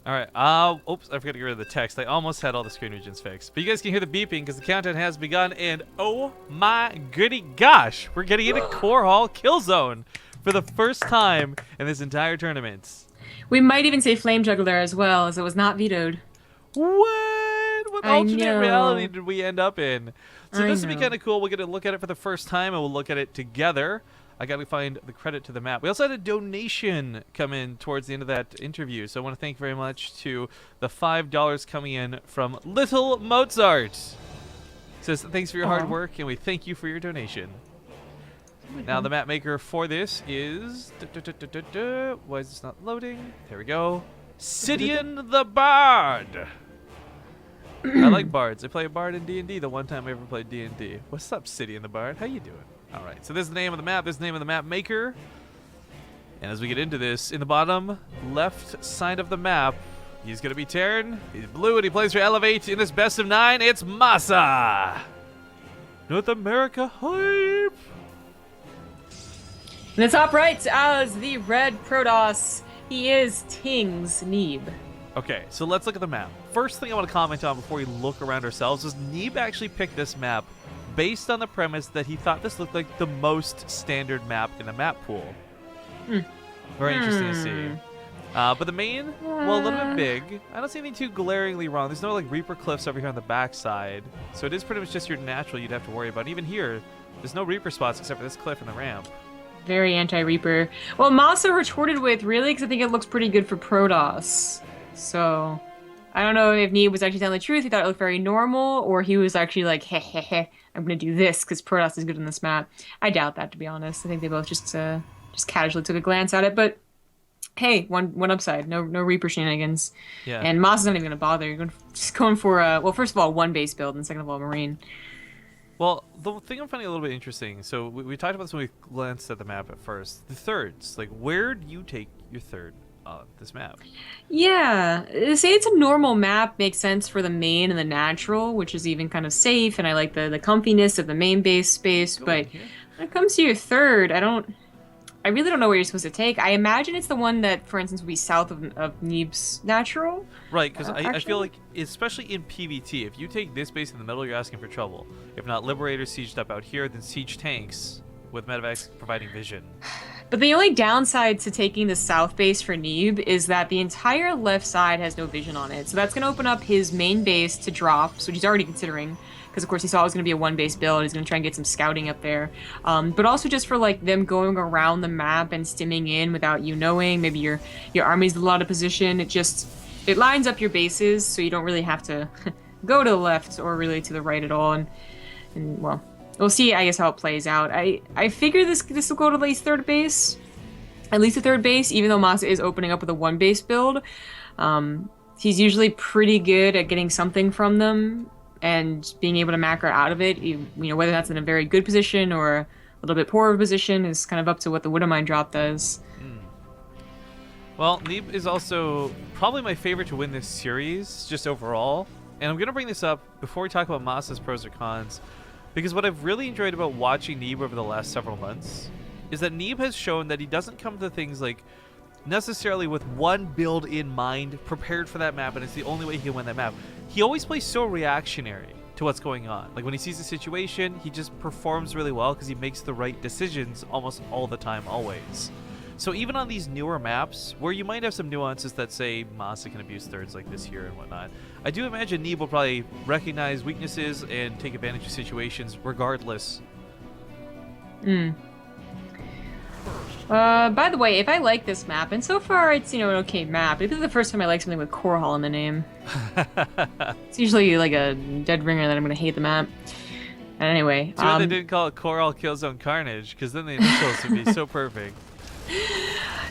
All right. Oops, I forgot to get rid of the text. I almost had all the screen regions fixed. But you guys can hear the beeping because the countdown has begun. And oh my goody gosh, we're getting into Core Hall Kill Zone for the first time in this entire tournament. We might even say Flame Juggler as well, as it was not vetoed. What? What I alternate reality know. did we end up in? So I this will be know. kind of cool. We're going to look at it for the first time, and we'll look at it together. I got to find the credit to the map. We also had a donation come in towards the end of that interview, so I want to thank very much to the $5 coming in from Little Mozart. Says thanks for your hard work, and we thank you for your donation. Now the map maker for this is why is this not loading? There we go. Sidian the Bard. I like bards. I play a bard in D&D the one time I ever played D&D. What's up, Sidian the Bard? How you doing? All right, so this is the name of the map. This is the name of the map maker. And as we get into this, in the bottom left side of the map, he's going to be Terran. He's blue and he plays for Elevate in this best of 9. It's MaSa. North America hype. In the top right, as the red Protoss, he is Ting's Neeb. Okay, so let's look at the map. First thing I want to comment on before we look around ourselves is Neeb actually picked this map based on the premise that he thought this looked like the most standard map in the map pool. Very interesting to see. But the main, well, a little bit big. I don't see anything too glaringly wrong. There's no like Reaper cliffs over here on the backside. So it is pretty much just your natural you'd have to worry about. And even here, there's no Reaper spots except for this cliff and the ramp. Very anti-Reaper. Well, MaSa retorted with, really? Because I think it looks pretty good for Protoss. So, I don't know if Neeb was actually telling the truth. He thought it looked very normal, or he was actually like, heh heh heh, I'm going to do this because Protoss is good in this map. I doubt that, to be honest. I think they both just casually took a glance at it. But hey, one upside, no Reaper shenanigans. Yeah. And MaSa's not even going to bother. You're just going for, well, first of all, one base build, and second of all, Marine. Well, the thing I'm finding a little bit interesting, so we talked about this when we glanced at the map at first. The thirds, like where do you take your third on this map? Yeah, say it's a normal map makes sense for the main and the natural, which is even kind of safe, and I like the comfiness of the main base space. But when it comes to your third, I really don't know where you're supposed to take. I imagine it's the one that, for instance, would be south of Neeb's natural. Right, because I feel like, especially in PvT, if you take this base in the middle, you're asking for trouble. If not Liberators sieged up out here, then siege tanks with medevacs providing vision. But the only downside to taking the south base for Neeb is that the entire left side has no vision on it. So that's going to open up his main base to drops, which he's already considering. Because, of course, he saw it was going to be a one-base build. He's going to try and get some scouting up there. But also just for, like, them going around the map and stimming in without you knowing. Maybe your army's a lot of position. It lines up your bases, so you don't really have to go to the left or really to the right at all. And well, we'll see, I guess, how it plays out. I figure this will go to at least third base. At least a third base, even though MaSa is opening up with a one-base build. He's usually pretty good at getting something from them and being able to macro out of it. You know, whether that's in a very good position or a little bit poorer position is kind of up to what the Widowmine drop does. Well, Neeb is also probably my favorite to win this series, just overall. And I'm going to bring this up before we talk about MaSa's pros or cons, because what I've really enjoyed about watching Neeb over the last several months is that Neeb has shown that he doesn't come to things like necessarily with one build in mind, prepared for that map, and it's the only way he can win that map. He always plays so reactionary to what's going on. Like when he sees a situation, he just performs really well because he makes the right decisions almost all the time, always. So even on these newer maps, where you might have some nuances that say MaSa can abuse thirds like this here and whatnot, I do imagine Neeb will probably recognize weaknesses and take advantage of situations regardless. By the way, if I like this map, and so far it's, an okay map, this is the first time I like something with Core Hall in the name. It's usually like a dead ringer that I'm gonna hate the map. And anyway, too bad they didn't call it Core Hall Killzone Carnage, because then the initials would be so perfect.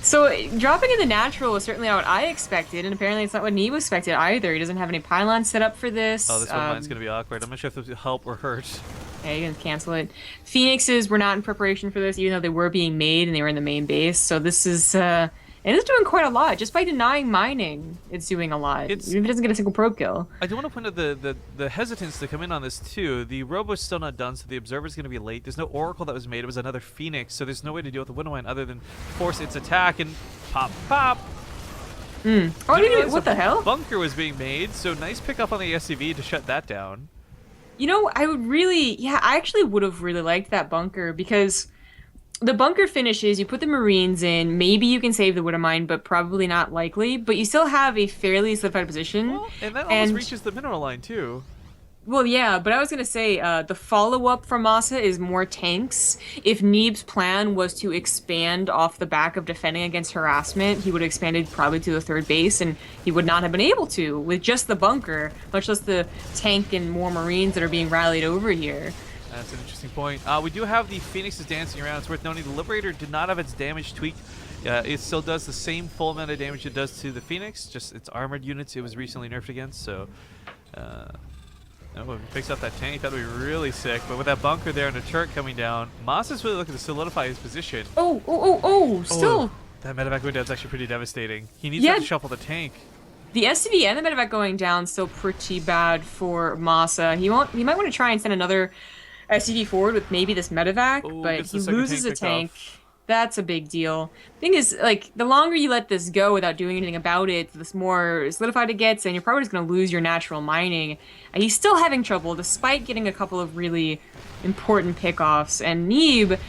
So dropping in the natural was certainly not what I expected, and apparently it's not what Neeb expected either. He doesn't have any pylons set up for this. Oh, this one mine's gonna be awkward. I'm not sure if this will help or hurt. Yeah, you can cancel it. Phoenixes were not in preparation for this, even though they were being made and they were in the main base. So this is, and it's doing quite a lot. Just by denying mining, it's doing a lot. Even if it doesn't get a single probe kill. I do want to point out the hesitance to come in on this too. The robo's still not done, so the observer's going to be late. There's no oracle that was made. It was another Phoenix, so there's no way to deal with the Widowmine other than force its attack and pop, pop. Oh, I Didn't didn't, realize what a the hell? bunker was being made, so nice pickup on the SCV to shut that down. You know, I would really, yeah, I actually would have really liked that bunker because the bunker finishes, you put the Marines in, maybe you can save the Widowmine, but probably not likely. But you still have a fairly solidified position. Well, and that almost And, reaches the mineral line too. well, yeah, but I was gonna say, the follow-up for MaSa is more tanks. If Neeb's plan was to expand off the back of defending against harassment, he would have expanded probably to the third base, and he would not have been able to with just the bunker, much less the tank and more Marines that are being rallied over here. That's an interesting point. We do have the Phoenixes dancing around. It's worth noting the Liberator did not have its damage tweaked. It still does the same full amount of damage it does to the Phoenix, just its armored units it was recently nerfed against, so... Oh, if he picks up that tank, that would be really sick. But with that bunker there and a turret coming down, MaSa's really looking to solidify his position. Still. That medevac going down is actually pretty devastating. He needs to shuffle the tank. The SCV and the medevac going down still pretty bad for MaSa. He might want to try and send another SCV forward with maybe this medevac, but he loses a tank. That's a big deal. Thing is, like, the longer you let this go without doing anything about it, the more solidified it gets, and you're probably just going to lose your natural mining. He's still having trouble, despite getting a couple of really important pickoffs. And Neeb,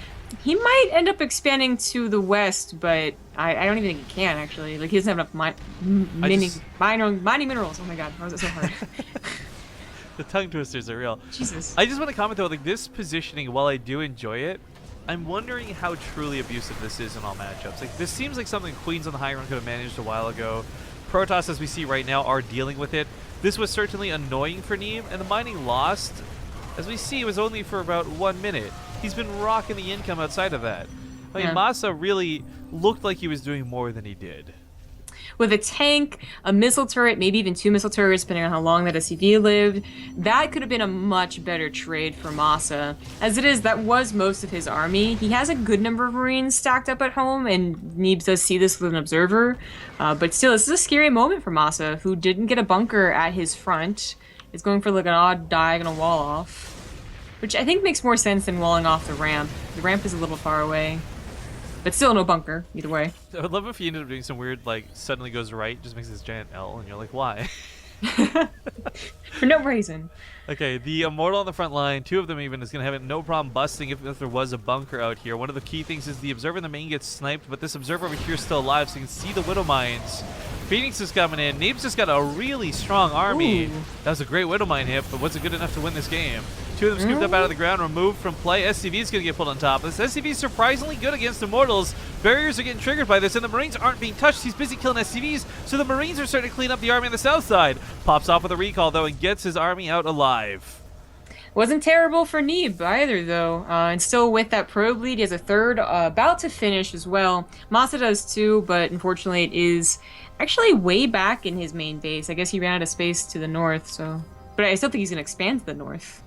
he might end up expanding to the west, but I don't even think he can, actually. Like, he doesn't have enough mining minerals. Oh my god, why was it so hard? The tongue twisters are real. Jesus. I just want to comment, though, like, this positioning, while I do enjoy it, I'm wondering how truly abusive this is in all matchups. Like, this seems like something Queens on the high ground could have managed a while ago. Protoss, as we see right now, are dealing with it. This was certainly annoying for Neeb, and the mining lost, as we see, was only for about 1 minute. He's been rocking the income outside of that. I mean, MaSa really looked like he was doing more than he did. With a tank, a missile turret, maybe even 2 missile turrets, depending on how long that SCV lived, that could have been a much better trade for MaSa. As it is, that was most of his army. He has a good number of Marines stacked up at home, and Neeb does see this with an observer. But still, this is a scary moment for MaSa, who didn't get a bunker at his front. Is going for like an odd diagonal wall off, which I think makes more sense than walling off the ramp. The ramp is a little far away. But still no bunker, either way. I would love if he ended up doing some weird, like, suddenly goes right, just makes this giant L, and you're like, why? For no reason. Okay, the Immortal on the front line, 2 of them even, is going to have it no problem busting if there was a bunker out here. One of the key things is the Observer in the main gets sniped, but this Observer over here is still alive, so you can see the Widow Mines. Phoenix is coming in. Neeb's just got a really strong army. Ooh. That was a great Widow Mine hit, but was it good enough to win this game? 2 of them scooped up out of the ground, removed from play. SCV is going to get pulled on top. This SCV is surprisingly good against Immortals. Barriers are getting triggered by this, and the Marines aren't being touched. He's busy killing SCVs, so the Marines are starting to clean up the army on the south side. Pops off with a recall, though, and gets his army out alive. Wasn't terrible for Neeb either, though. And still with that probe lead, he has a third about to finish as well. MaSa does too, but unfortunately it is actually way back in his main base. I guess he ran out of space to the north, so... But I still think he's going to expand to the north.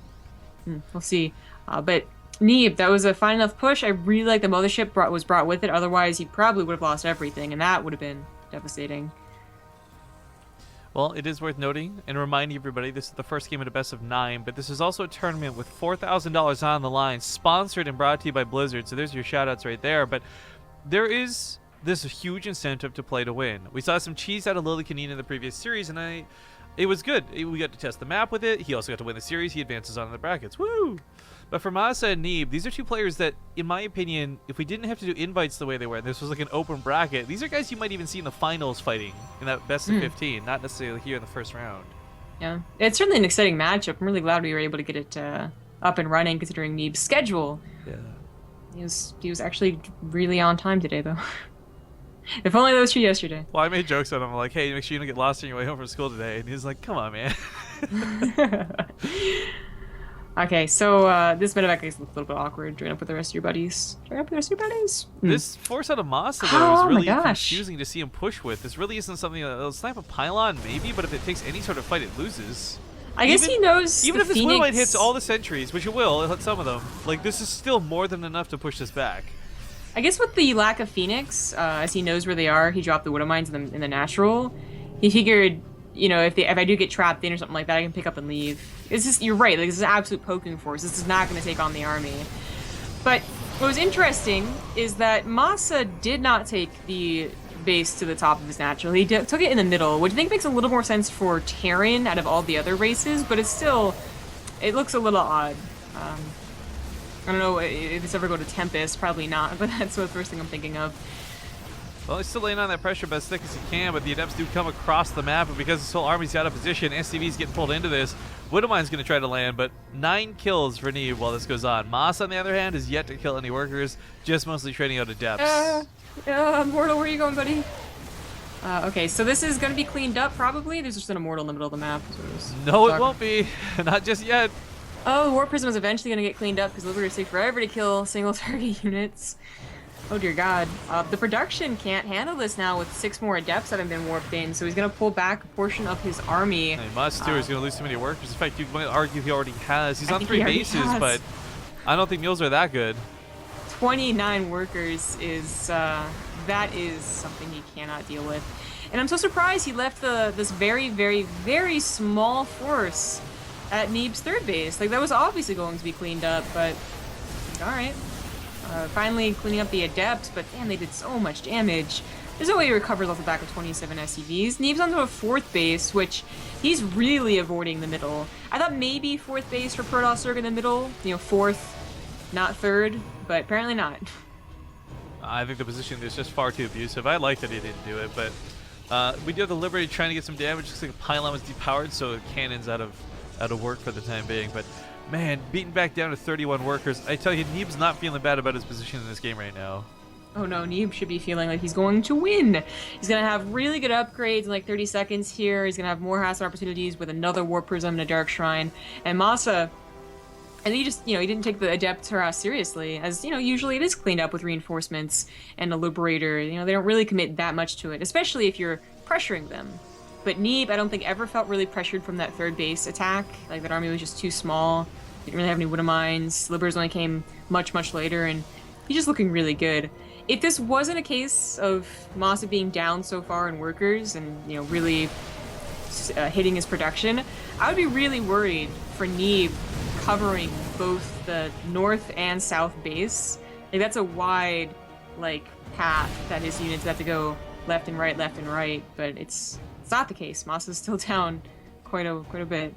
We'll see. But Neeb, that was a fine enough push. I really like the mothership was brought with it. Otherwise, he probably would have lost everything, and that would have been devastating. Well, it is worth noting and reminding everybody this is the first game in a best of 9, but this is also a tournament with $4,000 on the line, sponsored and brought to you by Blizzard. So there's your shout-outs right there. But there is this huge incentive to play to win. We saw some cheese out of Lily Canine in the previous series, and it was good. We got to test the map with it. He also got to win the series. He advances on in the brackets. Woo! But for MaSa and Neeb, these are 2 players that, in my opinion, if we didn't have to do invites the way they were, and this was like an open bracket, these are guys you might even see in the finals fighting in that best of 15, not necessarily here in the first round. Yeah, it's certainly an exciting matchup. I'm really glad we were able to get it up and running, considering Neeb's schedule. Yeah. He was actually really on time today, though. If only that was true yesterday. Well, I made jokes on him, like, hey, make sure you don't get lost on your way home from school today. And he was like, come on, man. Okay, so this medevac is a little bit awkward. Join up with the rest of your buddies. This force out of MaSa, though, is really my gosh. confusing to see him push with. This really isn't something that'll snipe a pylon, maybe, but if it takes any sort of fight, it loses. I guess he knows. Even if this Phoenix... Widowmine hits all the sentries, which it will, it'll hit some of them, like, this is still more than enough to push this back. I guess with the lack of Phoenix, as he knows where they are, he dropped the Widow Mines in the natural. He figured, you know, if I do get trapped in or something like that, I can pick up and leave. It's just, you're right, like, this is an absolute poking force. This is not going to take on the army. But what was interesting is that MaSa did not take the base to the top of his natural. He took it in the middle, which I think makes a little more sense for Terran out of all the other races, but it's still, it looks a little odd. I don't know if it's ever go to Tempest, probably not, but that's the first thing I'm thinking of. Well, he's still laying on that pressure about as thick as he can, but the Adepts do come across the map, and because his whole army's out of position, SCV's getting pulled into this. Widowmine's going to try to land, but 9 kills for Neeb while this goes on. MaSa, on the other hand, is yet to kill any workers, just mostly trading out Adepts. Immortal, where are you going, buddy? Okay, so this is going to be cleaned up, probably. There's just an Immortal in the middle of the map. No, it won't be. Not just yet. Oh, the War Prism is eventually going to get cleaned up because Liberators take forever to kill single target units. Oh dear god. The production can't handle this now with 6 more Adepts having been warped in, so he's going to pull back a portion of his army. He must too. He's going to lose too many workers. In fact, you might argue he already has. He's on 3 bases, but I don't think mules are that good. 29 workers is, that is something he cannot deal with. And I'm so surprised he left this very, very, very small force at Neeb's 3rd base. Like, that was obviously going to be cleaned up, but alright. Finally cleaning up the Adepts, but damn, they did so much damage. There's no way he recovers off the back of 27 SCVs. Neeb's onto a 4th base, which he's really avoiding the middle. I thought maybe 4th base for Protoss Zerg in the middle, you know, 4th, not 3rd, but apparently not. I think the position is just far too abusive. I like that he didn't do it, but we do have the Liberator trying to get some damage. Looks like the pylon was depowered, so the cannon's out of work for the time being, but man, beaten back down to 31 workers. I tell you, Neeb's not feeling bad about his position in this game right now. Oh no, Neeb should be feeling like he's going to win. He's going to have really good upgrades in like 30 seconds here. He's going to have more hassle opportunities with another War Prism and a Dark Shrine. And MaSa, and he just, you know, he didn't take the Adept harass seriously. As, you know, usually it is cleaned up with reinforcements and a Liberator. You know, they don't really commit that much to it, especially if you're pressuring them. But Neeb, I don't think ever felt really pressured from that 3rd base attack. Like, that army was just too small. He didn't really have any Widow Mines. Liberators only came much, much later, and he's just looking really good. If this wasn't a case of MaSa being down so far in workers and, you know, really hitting his production, I would be really worried for Neeb covering both the north and south base. Like, that's a wide, like, path that his units have to go left and right, but it's not the case. MaSa's still down quite a bit.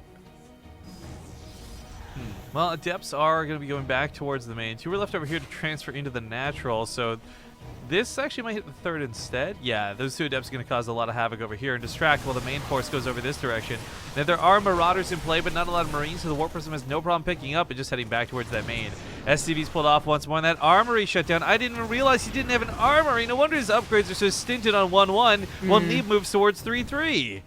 Well, Adepts are going to be going back towards the main. 2 were left over here to transfer into the natural, so this actually might hit the 3rd instead. Yeah, those 2 Adepts are going to cause a lot of havoc over here and distract while the main force goes over this direction. Now, there are Marauders in play, but not a lot of Marines, so the War Prism has no problem picking up and just heading back towards that main. SCV's pulled off once more, and that armory shut down. I didn't even realize he didn't have an armory. No wonder his upgrades are so stinted on 1-1, while Neeb moves towards 3-3.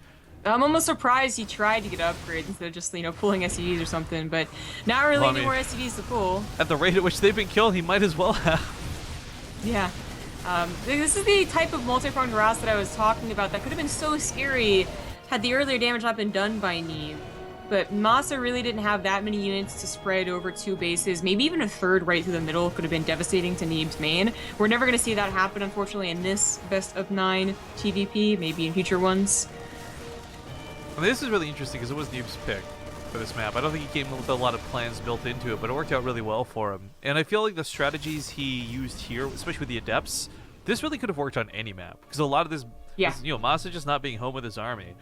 I'm almost surprised he tried to get upgrades instead of just, you know, pulling SCVs or something, but not really any more SCVs to pull. At the rate at which they've been killed, he might as well have. Yeah. This is the type of multi-pronged harass that I was talking about that could have been so scary had the earlier damage not been done by Neeb. But MaSa really didn't have that many units to spread over 2 bases. Maybe even a 3rd right through the middle could have been devastating to Neeb's main. We're never going to see that happen, unfortunately, in this best of 9 TVP, maybe in future ones. Well, this is really interesting because it was Neeb's pick for this map. I don't think he came with a lot of plans built into it, but it worked out really well for him. And I feel like the strategies he used here, especially with the Adepts, this really could have worked on any map. Because a lot of this, you know, MaSa just not being home with his army.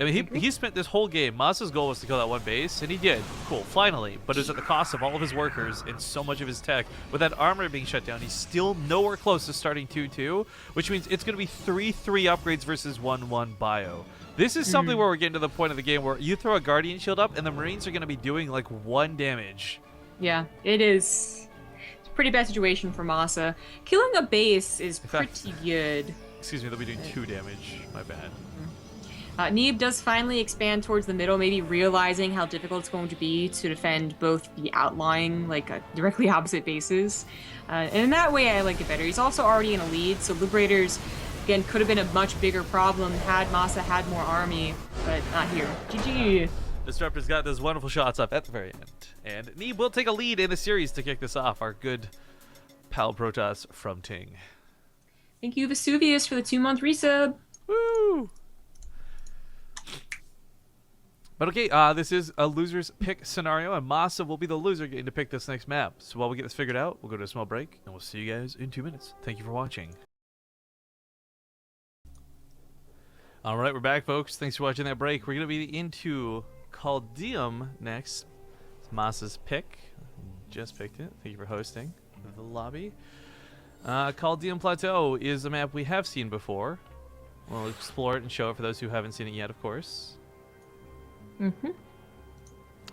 I mean, he spent this whole game, MaSa's goal was to kill that 1 base, and he did. Cool, finally. But it was at the cost of all of his workers and so much of his tech. With that armor being shut down, he's still nowhere close to starting 2-2, which means it's going to be 3-3 upgrades versus 1-1 bio. This is something where we're getting to the point of the game where you throw a Guardian Shield up, and the Marines are going to be doing, like, 1 damage. Yeah, it is. It's a pretty bad situation for MaSa. Killing a base is pretty good. Excuse me, they'll be doing 2 damage. My bad. Neeb does finally expand towards the middle, maybe realizing how difficult it's going to be to defend both the outlying, like, directly opposite bases. And in that way, I like it better. He's also already in a lead, so Liberators, again, could have been a much bigger problem had MaSa had more army, but not here. GG. Disruptor's got those wonderful shots up at the very end. And Neeb will take a lead in the series to kick this off. Our good pal Protoss from Ting. Thank you, Vesuvius, for the 2-month resub. Woo! But okay, this is a loser's pick scenario, and MaSa will be the loser getting to pick this next map. So while we get this figured out, we'll go to a small break, and we'll see you guys in 2 minutes. Thank you for watching. All right, we're back, folks. Thanks for watching that break. We're going to be into Caldeum next. It's MaSa's pick. Just picked it. Thank you for hosting the lobby. Caldeum Plateau is a map we have seen before. We'll explore it and show it for those who haven't seen it yet, of course. Mm-hmm.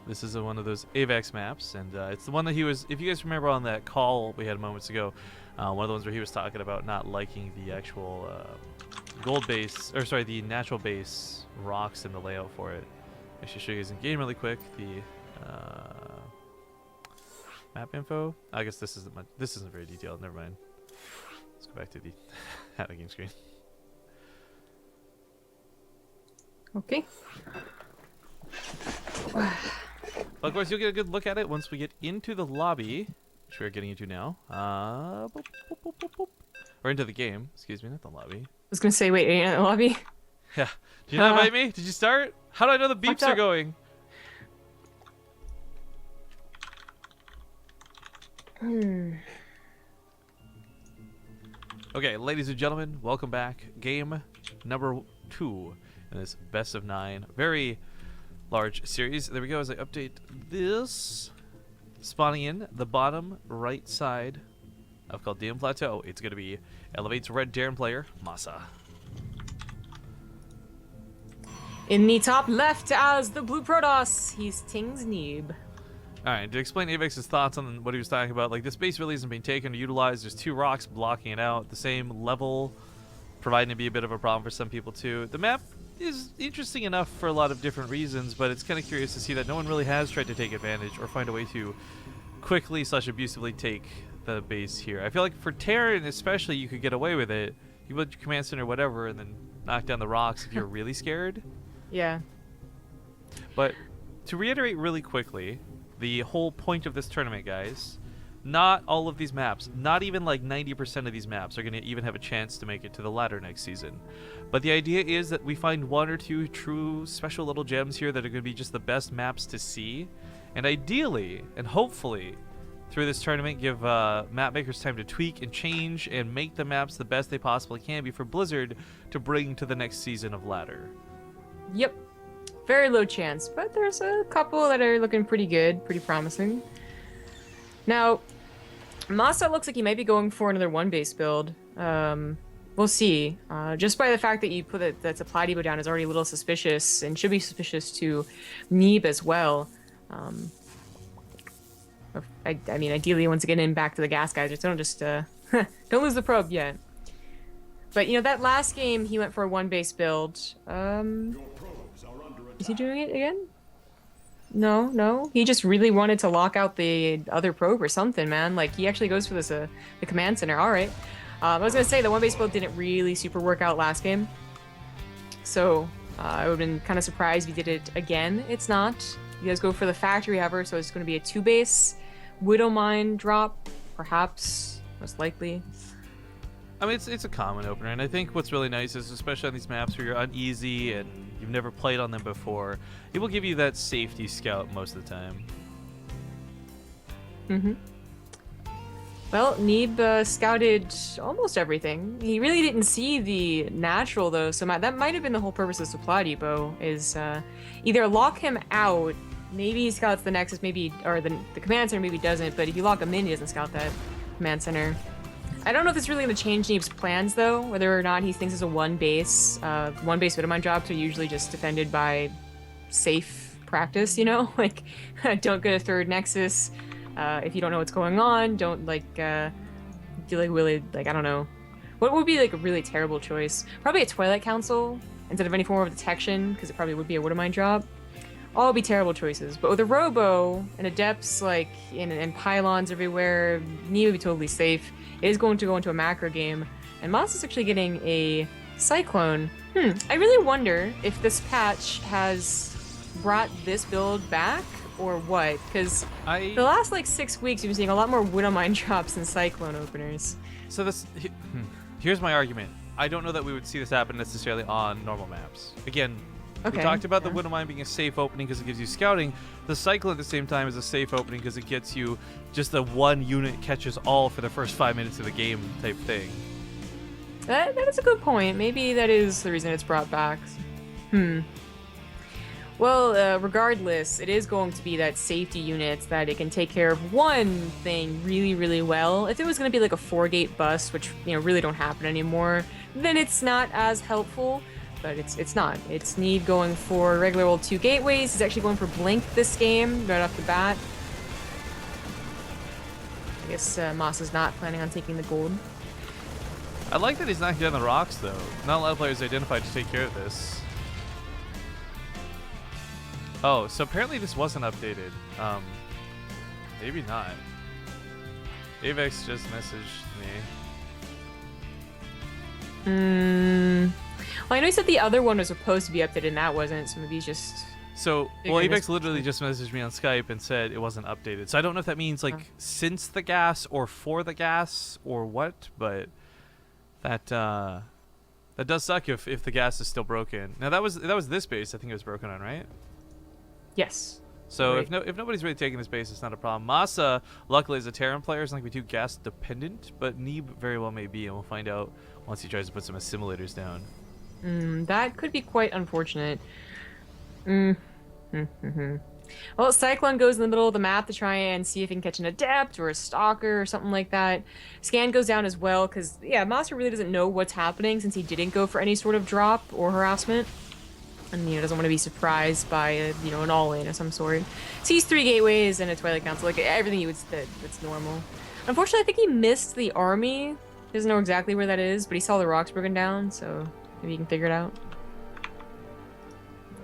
This is one of those AVAX maps, and it's the one that he was, if you guys remember on that call we had moments ago, one of the ones where he was talking about not liking the actual gold base, or sorry, the natural base rocks in the layout for it. I should show you guys in game really quick the map info. I guess this isn't very detailed. Never mind. Let's go back to the game screen. Okay. Well, of course, you'll get a good look at it once we get into the lobby, which we're getting into now. Boop, boop, boop, boop, boop. Or into the game. Excuse me, not the lobby. I was gonna say, wait, are you in the lobby? Yeah. Did you not invite me? Did you start? How do I know the beeps are going? Okay, ladies and gentlemen, welcome back. Game number 2 in this best of 9. Very large series. There we go as I update this. Spawning in the bottom right side of Caldeum Plateau. It's going to be Elevate's Red Darren player, MaSa. In the top left as the blue Protoss, he's Ting's Neeb. Alright, to explain Avex's thoughts on what he was talking about, like, this base really isn't being taken or utilized. There's 2 rocks blocking it out, the same level, providing to be a bit of a problem for some people too. The map is interesting enough for a lot of different reasons, but it's kind of curious to see that no one really has tried to take advantage or find a way to quickly / abusively take the base here. I feel like for Terran especially, you could get away with it. You build your command center or whatever and then knock down the rocks if you're really scared. Yeah. But to reiterate really quickly, the whole point of this tournament, guys, not all of these maps, not even like 90% of these maps are going to even have a chance to make it to the ladder next season. But the idea is that we find 1 or 2 true special little gems here that are going to be just the best maps to see. And ideally, and hopefully, through this tournament, give map makers time to tweak and change and make the maps the best they possibly can be for Blizzard to bring to the next season of ladder. Yep. Very low chance, but there's a couple that are looking pretty good, pretty promising. Now, MaSa looks like he might be going for another 1-base build. We'll see. Just by the fact that you put that supply depot down is already a little suspicious, and should be suspicious to Neeb as well. I mean, ideally, once again, in back to the gas geysers, don't just don't lose the probe yet. But you know, that last game he went for a 1-base build. Is he doing it again? No. He just really wanted to lock out the other probe or something, man. Like, he actually goes for this, the command center. All right. I was going to say, the 1-base build didn't really super work out last game. So, I would have been kind of surprised if he did it again. It's not. You guys go for the factory hover, so it's going to be a 2-base Widow Mine drop, perhaps, most likely. I mean, it's a common opener, and I think what's really nice is, especially on these maps where you're uneasy and you've never played on them before, it will give you that safety scout most of the time. Mm-hmm. Well, Neeb scouted almost everything. He really didn't see the natural, though, so that might have been the whole purpose of Supply Depot, is either lock him out, maybe he scouts the Nexus, maybe, or the command center maybe doesn't, but if you lock him in, he doesn't scout that command center. I don't know if it's really going to change Neeb's plans, though, whether or not he thinks it's a 1-base. 1-base Widow Mine drops are usually just defended by safe practice, you know? Like, don't get a 3rd Nexus. If you don't know what's going on, don't, like, do, like, really, like, I don't know. What would be, like, a really terrible choice? Probably a Twilight Council instead of any form of detection, because it probably would be a Widow Mine drop. All would be terrible choices. But with a Robo and Adepts, like, and pylons everywhere, Neeb would be totally safe. It is going to go into a macro game, and MaSa's actually getting a Cyclone. I really wonder if this patch has brought this build back, or what? Because the last, like, 6 weeks, we've been seeing a lot more Widow Mine drops than Cyclone openers. So here's my argument. I don't know that we would see this happen necessarily on normal maps. Again, we talked about the Widow Mine being a safe opening because it gives you scouting. The Cyclone at the same time is a safe opening because it gets you just the 1 unit catches all for the first 5 minutes of the game type thing. That is a good point. Maybe that is the reason it's brought back. Well, regardless, it is going to be that safety unit that it can take care of one thing really, really well. If it was going to be like a 4-gate bust, which, you know, really don't happen anymore, then it's not as helpful. But it's not. It's Neeb going for regular old 2 gateways. He's actually going for Blink this game, right off the bat. I guess MaSa's not planning on taking the gold. I like that he's not getting the rocks, though. Not a lot of players identified to take care of this. Oh, so apparently this wasn't updated. Maybe not. Avex just messaged me. Well, I know he said the other one was supposed to be updated and that wasn't, so maybe he's just... So, well, Avex literally just messaged me on Skype and said it wasn't updated. So I don't know if that means, like, since the gas or for the gas or what, but that that does suck if the gas is still broken. Now, that was this base I think it was broken on, right? Yes. So right. if nobody's really taking this base, it's not a problem. MaSa, luckily, is a Terran player. It's not going to be too gas dependent, but Neeb very well may be, and we'll find out once he tries to put some assimilators down. That could be quite unfortunate. Well, Cyclone goes in the middle of the map to try and see if he can catch an Adept or a Stalker or something like that. Scan goes down as well, because, yeah, MaSa really doesn't know what's happening since he didn't go for any sort of drop or harassment. And, you know, doesn't want to be surprised by, you know, an all-in of some sort. Sees 3 gateways and a Twilight Council, like everything you would say that's normal. Unfortunately, I think he missed the army. He doesn't know exactly where that is, but he saw the rocks broken down, so maybe he can figure it out.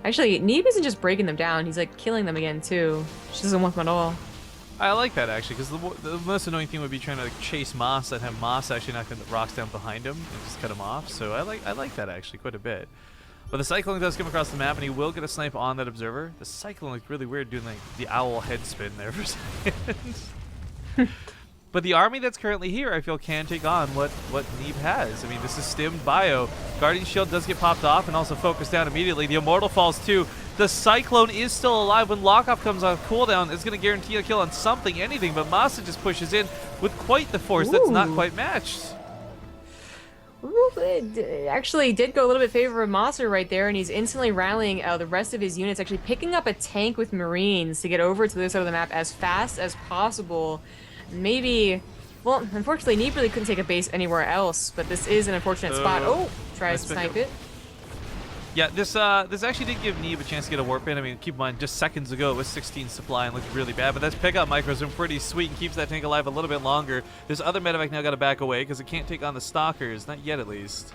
Actually, Neeb isn't just breaking them down, he's like killing them again too. She doesn't want them at all. I like that actually, because the most annoying thing would be trying to like, chase MaSa and have MaSa actually knock the rocks down behind him and just cut him off. So I like that actually quite a bit. But the Cyclone does come across the map, and he will get a snipe on that Observer. The Cyclone looked really weird doing like the owl head spin there for a second. But the army that's currently here, I feel, can take on what Neeb has. I mean, this is stimmed bio. Guardian Shield does get popped off and also focused down immediately. The Immortal falls too. The Cyclone is still alive. When Lockoff comes on cooldown, it's going to guarantee a kill on something, anything. But MaSa just pushes in with quite the force that's not quite matched. Ooh, it actually did go a little bit favor of MaSa right there, and he's instantly rallying the rest of his units, actually picking up a tank with Marines to get over to the other side of the map as fast as possible. Maybe, well, unfortunately, Neeb really couldn't take a base anywhere else, but this is an unfortunate spot. Oh, tries to snipe it. Yeah, this actually did give Neeb a chance to get a warp in. I mean, keep in mind, just seconds ago it was 16 supply and looked really bad, but that's pickup micros are pretty sweet and keeps that tank alive a little bit longer. This other medevac now got to back away because it can't take on the Stalkers, not yet at least.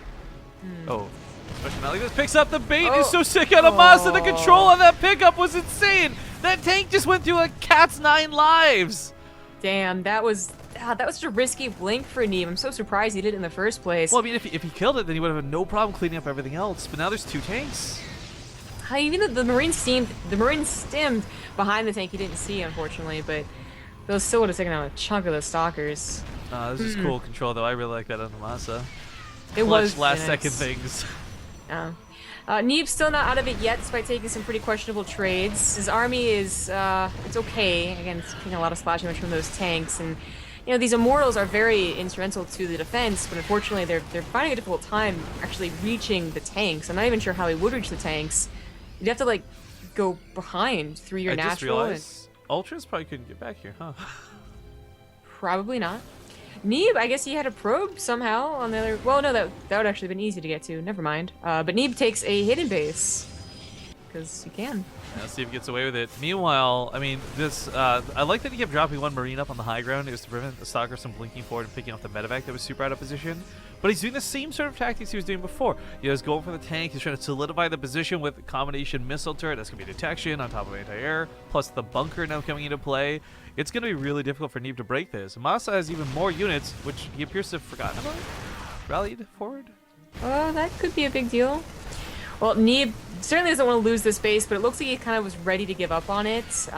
Oh, especially not like this. Picks up the bait. Is so sick out of MaSa. The control on that pickup was insane. That tank just went through a cat's 9 lives. Damn, that was such a risky blink for Neeb. I'm so surprised he did it in the first place. Well, I mean, if he killed it, then he would have had no problem cleaning up everything else. But now there's 2 tanks. Even the Marine stemmed behind the tank he didn't see, unfortunately, but those still would have taken out a chunk of the Stalkers. This is cool control, though. I really like that on the MaSa. It was last-second things. Neeb's still not out of it yet, despite taking some pretty questionable trades. His army is, it's okay. Again, it's taking a lot of splash damage from those tanks, and you know, these Immortals are very instrumental to the defense, but unfortunately they're finding a difficult time actually reaching the tanks. I'm not even sure how he would reach the tanks. You'd have to, like, go behind through your natural. I just realized Ultras probably couldn't get back here, huh? Probably not. Neeb, I guess he had a probe somehow on the other... Well, no, that would actually have been easy to get to. Never mind. But Neeb takes a hidden base. Because you can. Yeah, let's see if he gets away with it. Meanwhile, I mean, this... I like that he kept dropping 1 Marine up on the high ground. It was to prevent the Stalker from blinking forward and picking off the medevac that was super out of position. But he's doing the same sort of tactics he was doing before. You know, he's going for the tank. He's trying to solidify the position with a combination missile turret. That's going to be detection on top of anti-air. Plus the bunker now coming into play. It's going to be really difficult for Neeb to break this. MaSa has even more units, which he appears to have forgotten about. Rallied forward. That could be a big deal. Well, Neeb certainly doesn't want to lose this base, but it looks like he kind of was ready to give up on it.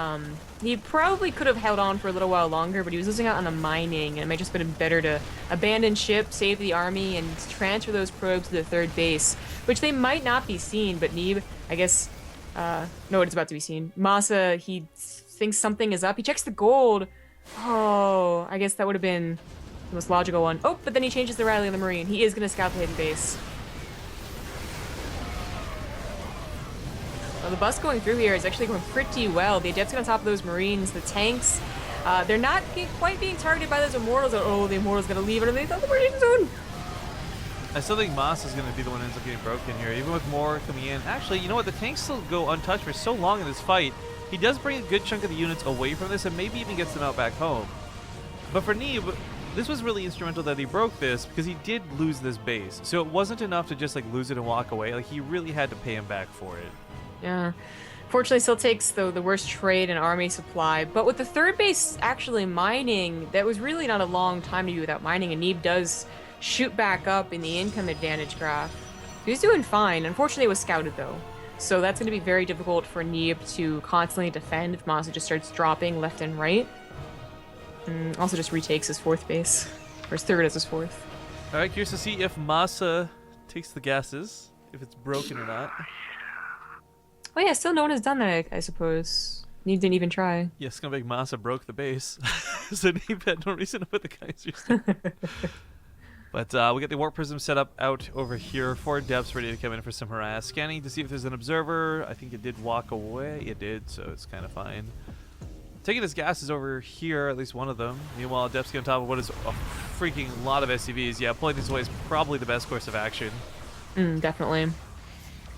He probably could have held on for a little while longer, but he was losing out on the mining, and it might just been better to abandon ship, save the army, and transfer those probes to the 3rd base, which they might not be seen, but Neeb, I guess, no, it's about to be seen. MaSa, he thinks something is up. He checks the gold. Oh, I guess that would have been The most logical one. Oh, but then he changes the rally on the Marine. He is going to scout the hidden base. Well, the bus going through here is actually going pretty well. The Adepts on top of those Marines, the tanks, they're not quite being targeted by those Immortals. Oh, the Immortal's going to leave underneath on the Marine zone. I still think MaSa is going to be the one who ends up getting broken here, even with more coming in. Actually, you know what? The tanks still go untouched for so long in this fight. He does bring a good chunk of the units away from this and maybe even gets them out back home. But for Neeb, this was really instrumental that he broke this because he did lose this base. So it wasn't enough to just like lose it and walk away. Like he really had to pay him back for it. Yeah. Fortunately, still takes the worst trade and army supply. But with the third base actually mining, that was really not a long time to be without mining. And Neeb does shoot back up in the income advantage graph. He's doing fine. Unfortunately, it was scouted though. So that's going to be very difficult for Neeb to constantly defend if MaSa just starts dropping left and right. And also just retakes his fourth base. Or his third as his fourth. Alright, curious to see if MaSa takes the gases, if it's broken or not. Oh yeah, still no one has done that, I suppose. Neeb didn't even try. Yeah, Scumbag MaSa broke the base. So Neeb had no reason to put the Geysers. But we got the Warp Prism set up out over here. 4 Depths ready to come in for some harass. Scanning to see if there's an observer. I think it did walk away. It did, so it's kind of fine. Taking his gases over here, at least one of them. Meanwhile, Depths get on top of what is a freaking lot of SCVs. Yeah, pulling these away is probably the best course of action. Definitely.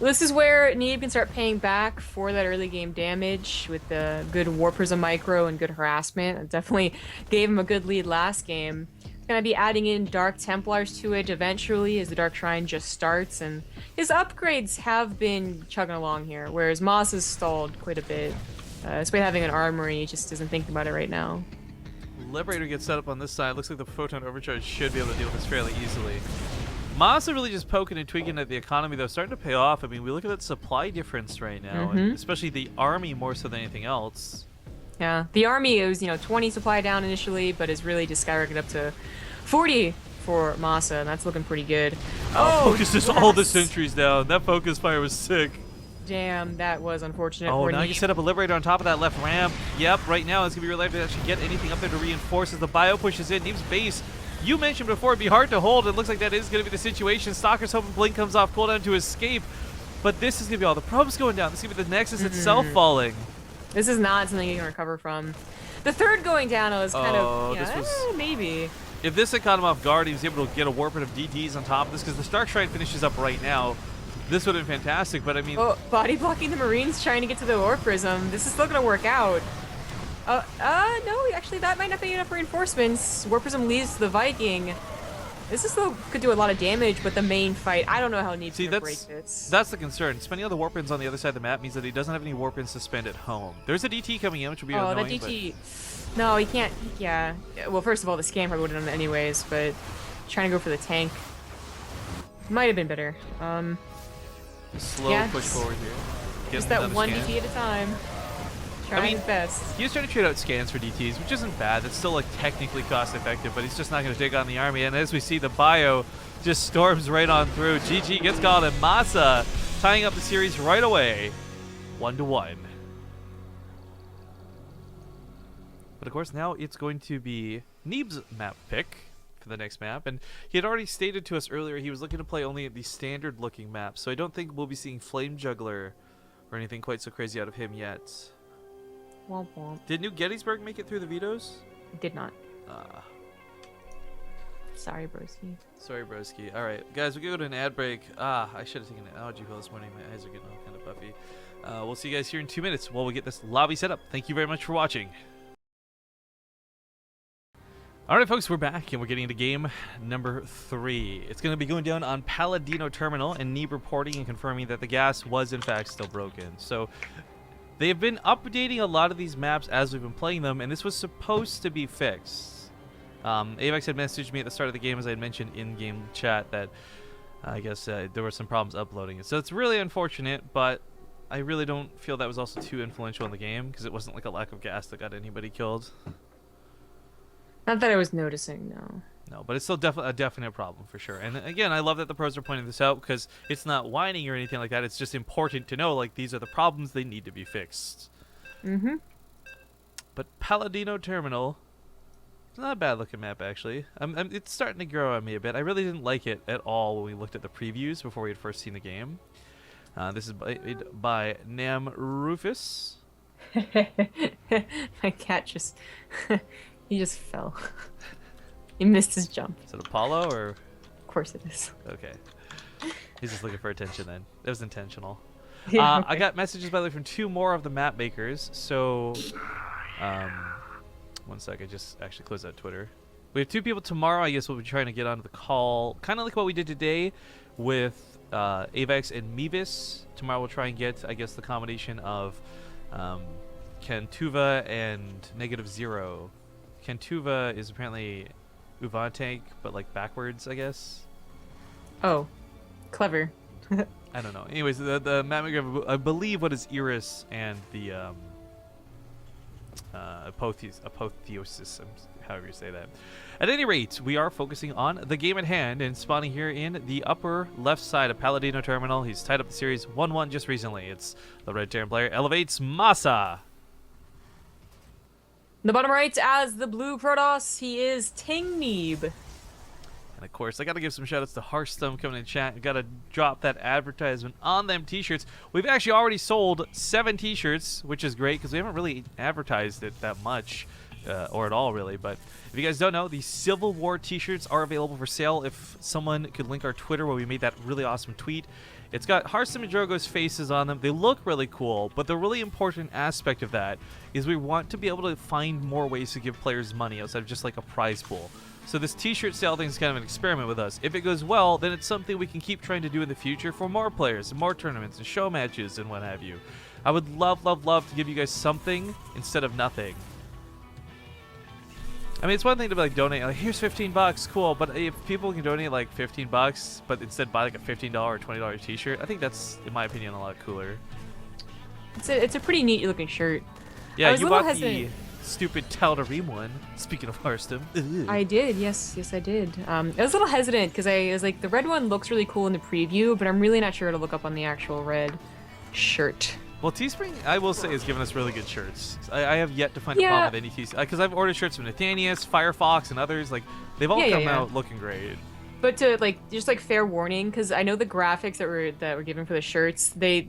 This is where Neeb can start paying back for that early game damage with the good Warp Prism micro and good harassment. It definitely gave him a good lead last game. Gonna be adding in Dark Templars to it eventually as the Dark Shrine just starts, and his upgrades have been chugging along here, whereas Moss has stalled quite a bit. Despite having an armory, he just isn't thinking about it right now. Liberator gets set up on this side. Looks like the Photon Overcharge should be able to deal with this fairly easily. MaSa really just poking and tweaking at the economy, though, starting to pay off. I mean, we look at that supply difference right now, and especially the army more so than anything else. Yeah, the army was, 20 supply down initially, but is really just skyrocketed up to 40 for MaSa, and that's looking pretty good. Oh, focus just all the sentries down. That focus fire was sick. Damn, that was unfortunate. Oh, for now Neeb. you set up a Liberator on top of that left ramp. Yep, right now it's going to be really hard to actually get anything up there to reinforce as the bio pushes in. Neeb's base, you mentioned before, it'd be hard to hold. It looks like that is going to be the situation. Stalker's hoping Blink comes off cooldown to escape, but this is going to be all the probes going down. This is going to be the Nexus itself falling. This is not something you can recover from. The third going down was kind of, maybe. If this had caught him off guard, he was able to get a warping of DTs on top of this, because the Stark Shrine finishes up right now. This would have been fantastic, but I mean... Oh, body blocking the Marines trying to get to the Warp Prism. This is still going to work out. No, actually that might not be enough reinforcements. Warp Prism leads to the Viking. This is still could do a lot of damage, but the main fight, I don't know how Neeb's gonna break this. That's the concern. Spending all the warp-ins on the other side of the map means that he doesn't have any warp-ins to spend at home. There's a DT coming in, which will be annoying. Oh, that DT. No, he can't. Yeah. Well, first of all, the scan probably would have done it anyways, but trying to go for the tank might have been better. Slow push forward here. Just that one scan. DT at a time. Trying his best. He was trying to trade out scans for DTs, which isn't bad. That's still like technically cost effective, but he's just not going to take on the army. And as we see, the bio just storms right on through. GG gets called, and MaSa tying up the series right away, 1-1. But of course, now it's going to be Neeb's map pick for the next map, and he had already stated to us earlier he was looking to play only the standard looking maps, so I don't think we'll be seeing Flame Juggler or anything quite so crazy out of him yet. Womp womp. Did New Gettysburg make it through the vetoes? It did not. Sorry, broski. Sorry, broski. Alright, guys, we go to an ad break. I should have taken an allergy pill this morning. My eyes are getting all kind of puffy. We'll see you guys here in 2 minutes while we get this lobby set up. Thank you very much for watching. Alright folks, we're back and we're getting into game number 3. It's going to be going down on Palladino Terminal, and Neeb reporting and confirming that the gas was in fact still broken. So they have been updating a lot of these maps as we've been playing them, and this was supposed to be fixed. Avex had messaged me at the start of the game, as I had mentioned in-game chat, that I guess there were some problems uploading it. So it's really unfortunate, but I really don't feel that was also too influential in the game, because it wasn't like a lack of gas that got anybody killed. Not that I was noticing, no. No, but it's still a definite problem for sure. And again, I love that the pros are pointing this out, because it's not whining or anything like that. It's just important to know, like, these are the problems, they need to be fixed. But Palladino Terminal It's not a bad looking map, actually. It's starting to grow on me a bit. I really didn't like it at all when we looked at the previews before we had first seen the game. This is by Nam Rufus. My cat just... he just fell. He missed his jump. Is it Apollo, or...? Of course it is. Okay. He's just looking for attention then. It was intentional. Yeah, okay. I got messages, by the way, from 2 more of the map makers. So, one sec. I just actually closed out Twitter. We have 2 people tomorrow. I guess we'll be trying to get onto the call. Kind of like what we did today with Avex and Mevis. Tomorrow we'll try and get, I guess, the combination of Kentuva and -0. Kentuva is apparently Uvantank, but like backwards, I guess. Oh, clever. I don't know. Anyways, the map maker, I believe, what is Iris and the apotheosis, however you say that. At any rate, we are focusing on the game at hand and spawning here in the upper left side of Paladino Terminal. He's tied up the series 1-1 just recently. It's the red Terran player elevates MaSa. In the bottom right, as the blue Protoss, he is Ting Neeb. And of course, I got to give some shout-outs to Hearthstone coming in chat. Got to drop that advertisement on them t-shirts. We've actually already sold 7 t-shirts, which is great because we haven't really advertised it that much, or at all, really. But if you guys don't know, the Civil War t-shirts are available for sale. If someone could link our Twitter where we made that really awesome tweet. It's got Hearthstone and Drogo's faces on them. They look really cool, but the really important aspect of that is we want to be able to find more ways to give players money outside of just like a prize pool. So this t-shirt sale thing is kind of an experiment with us. If it goes well, then it's something we can keep trying to do in the future for more players and more tournaments and show matches and what have you. I would love, love, love to give you guys something instead of nothing. I mean, it's one thing to be like donate, like here's $15, cool. But if people can donate like $15, but instead buy like a $15 or $20 t-shirt, I think that's, in my opinion, a lot cooler. It's a pretty neat looking shirt. Yeah, you bought the stupid Tal'Darim one. Speaking of Hearthstone. Ugh. I did, yes, I did. I was a little hesitant because I was like, the red one looks really cool in the preview, but I'm really not sure to look up on the actual red shirt. Well, Teespring, I will say, has given us really good shirts. I have yet to find a problem with any Teespring, because I've ordered shirts from Nathanius, Firefox, and others. Like, they've all come out looking great. But to just like fair warning, because I know the graphics that were given for the shirts, the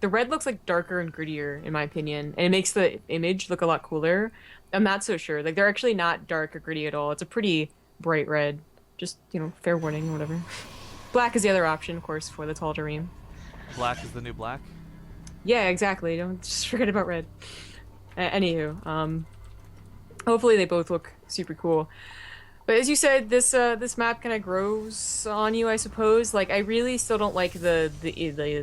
red looks like darker and grittier in my opinion, and it makes the image look a lot cooler. I'm not so sure. Like, they're actually not dark or gritty at all. It's a pretty bright red. Just, fair warning, whatever. Black is the other option, of course, for the Tal'Darim. Black is the new black? Yeah, exactly. Don't just forget about red. Anywho, hopefully they both look super cool. But as you said, this map kind of grows on you, I suppose. Like, I really still don't like the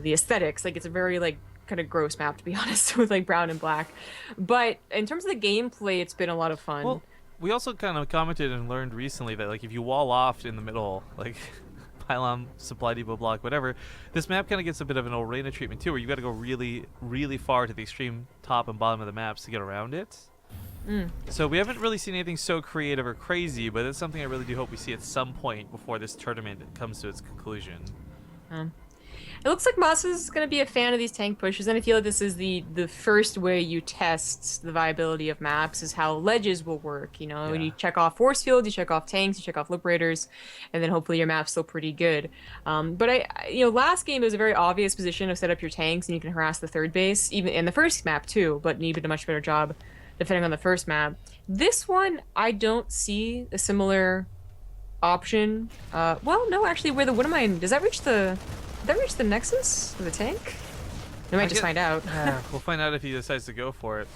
aesthetics. Like, it's a very like kind of gross map, to be honest, with like brown and black. But in terms of the gameplay, it's been a lot of fun. Well, we also kind of commented and learned recently that like if you wall off in the middle, like pylon, supply depot block, whatever, this map kind of gets a bit of an arena treatment too, where you got to go really, really far to the extreme top and bottom of the maps to get around it. So we haven't really seen anything so creative or crazy, but it's something I really do hope we see at some point before this tournament comes to its conclusion. It looks like MaSa's going to be a fan of these tank pushes, and I feel like this is the first way you test the viability of maps, is how ledges will work. When you check off force fields, you check off tanks, you check off liberators, and then hopefully your map's still pretty good. But last game it was a very obvious position to set up your tanks, and you can harass the third base, even in the first map too, but Neeb did a much better job defending on the first map. This one, I don't see a similar option. Well, no, actually, where the Widowmine, does that reach the Nexus of the tank? We might just find out. We'll find out if he decides to go for it.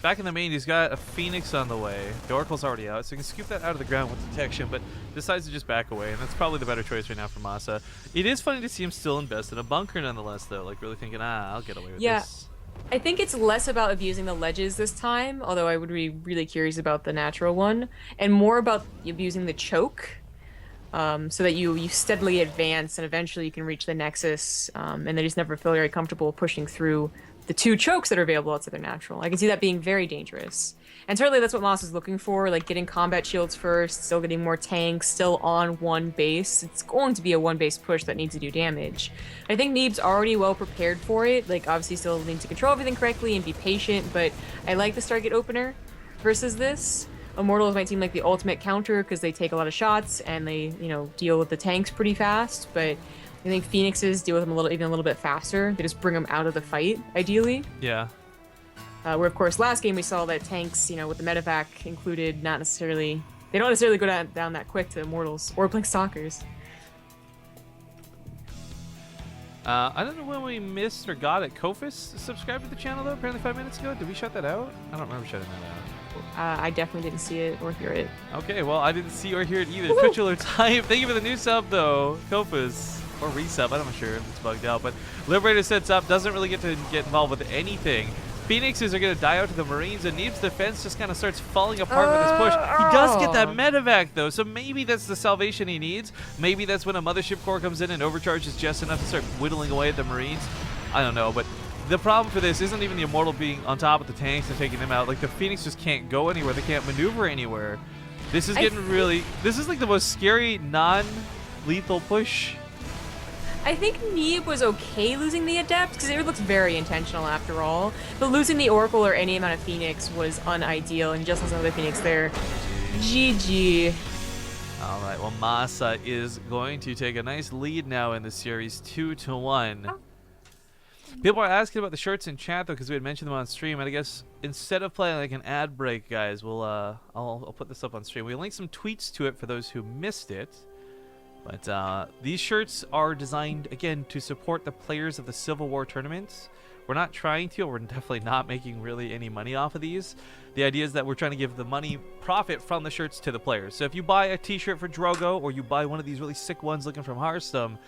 Back in the main, he's got a Phoenix on the way. The Oracle's already out, so he can scoop that out of the ground with detection, but decides to just back away, and that's probably the better choice right now for MaSa. It is funny to see him still invest in a bunker nonetheless, though, like really thinking, I'll get away with this. I think it's less about abusing the ledges this time, although I would be really curious about the natural one, and more about abusing the choke. So that you steadily advance and eventually you can reach the Nexus, and they just never feel very comfortable pushing through the 2 chokes that are available outside their natural. I can see that being very dangerous. And certainly that's what MaSa is looking for, like getting combat shields first, still getting more tanks, still on one base. It's going to be a one base push that needs to do damage. I think Neeb's already well prepared for it, like obviously still needs to control everything correctly and be patient, but I like the Stargate opener versus this. Immortals might seem like the ultimate counter because they take a lot of shots and they, you know, deal with the tanks pretty fast. But I think Phoenixes deal with them even a little bit faster. They just bring them out of the fight, ideally. Yeah. Where, of course, last game we saw that tanks, you know, with the medevac included, they don't necessarily go down that quick to Immortals or Blink Stalkers. I don't know when we missed or got it. Kofus subscribed to the channel, though, apparently 5 minutes ago. Did we shut that out? I don't remember shutting that out. I definitely didn't see it or hear it. Okay, well, I didn't see or hear it either. Twitch alert time. Thank you for the new sub, though, Kofus. Or resub. I'm not sure if it's bugged out. But Liberator sets up, doesn't really get to get involved with anything. Phoenixes are going to die out to the Marines, and Neeb's defense just kind of starts falling apart with this push. He does get that medevac, though, so maybe that's the salvation he needs. Maybe that's when a Mothership Core comes in and overcharges just enough to start whittling away at the Marines. I don't know, but the problem for this isn't even the Immortal being on top of the tanks and taking them out. Like, the Phoenix just can't go anywhere. They can't maneuver anywhere. This is getting really... This is like the most scary non-lethal push. I think Neeb was okay losing the Adept, because it looks very intentional after all. But losing the Oracle or any amount of Phoenix was unideal, and just as another Phoenix there. GG. All right, well, MaSa is going to take a nice lead now in the series, 2-1. Oh. People are asking about the shirts in chat, though, because we had mentioned them on stream, and I guess instead of playing like an ad break, guys, we'll I'll put this up on stream. We'll link some tweets to it for those who missed it. But these shirts are designed, again, to support the players of the Civil War tournaments. We're not trying to, we're definitely not making really any money off of these. The idea is that we're trying to give the money profit from the shirts to the players. So if you buy a t-shirt for Drogo, or you buy one of these really sick ones looking from Hearthstone,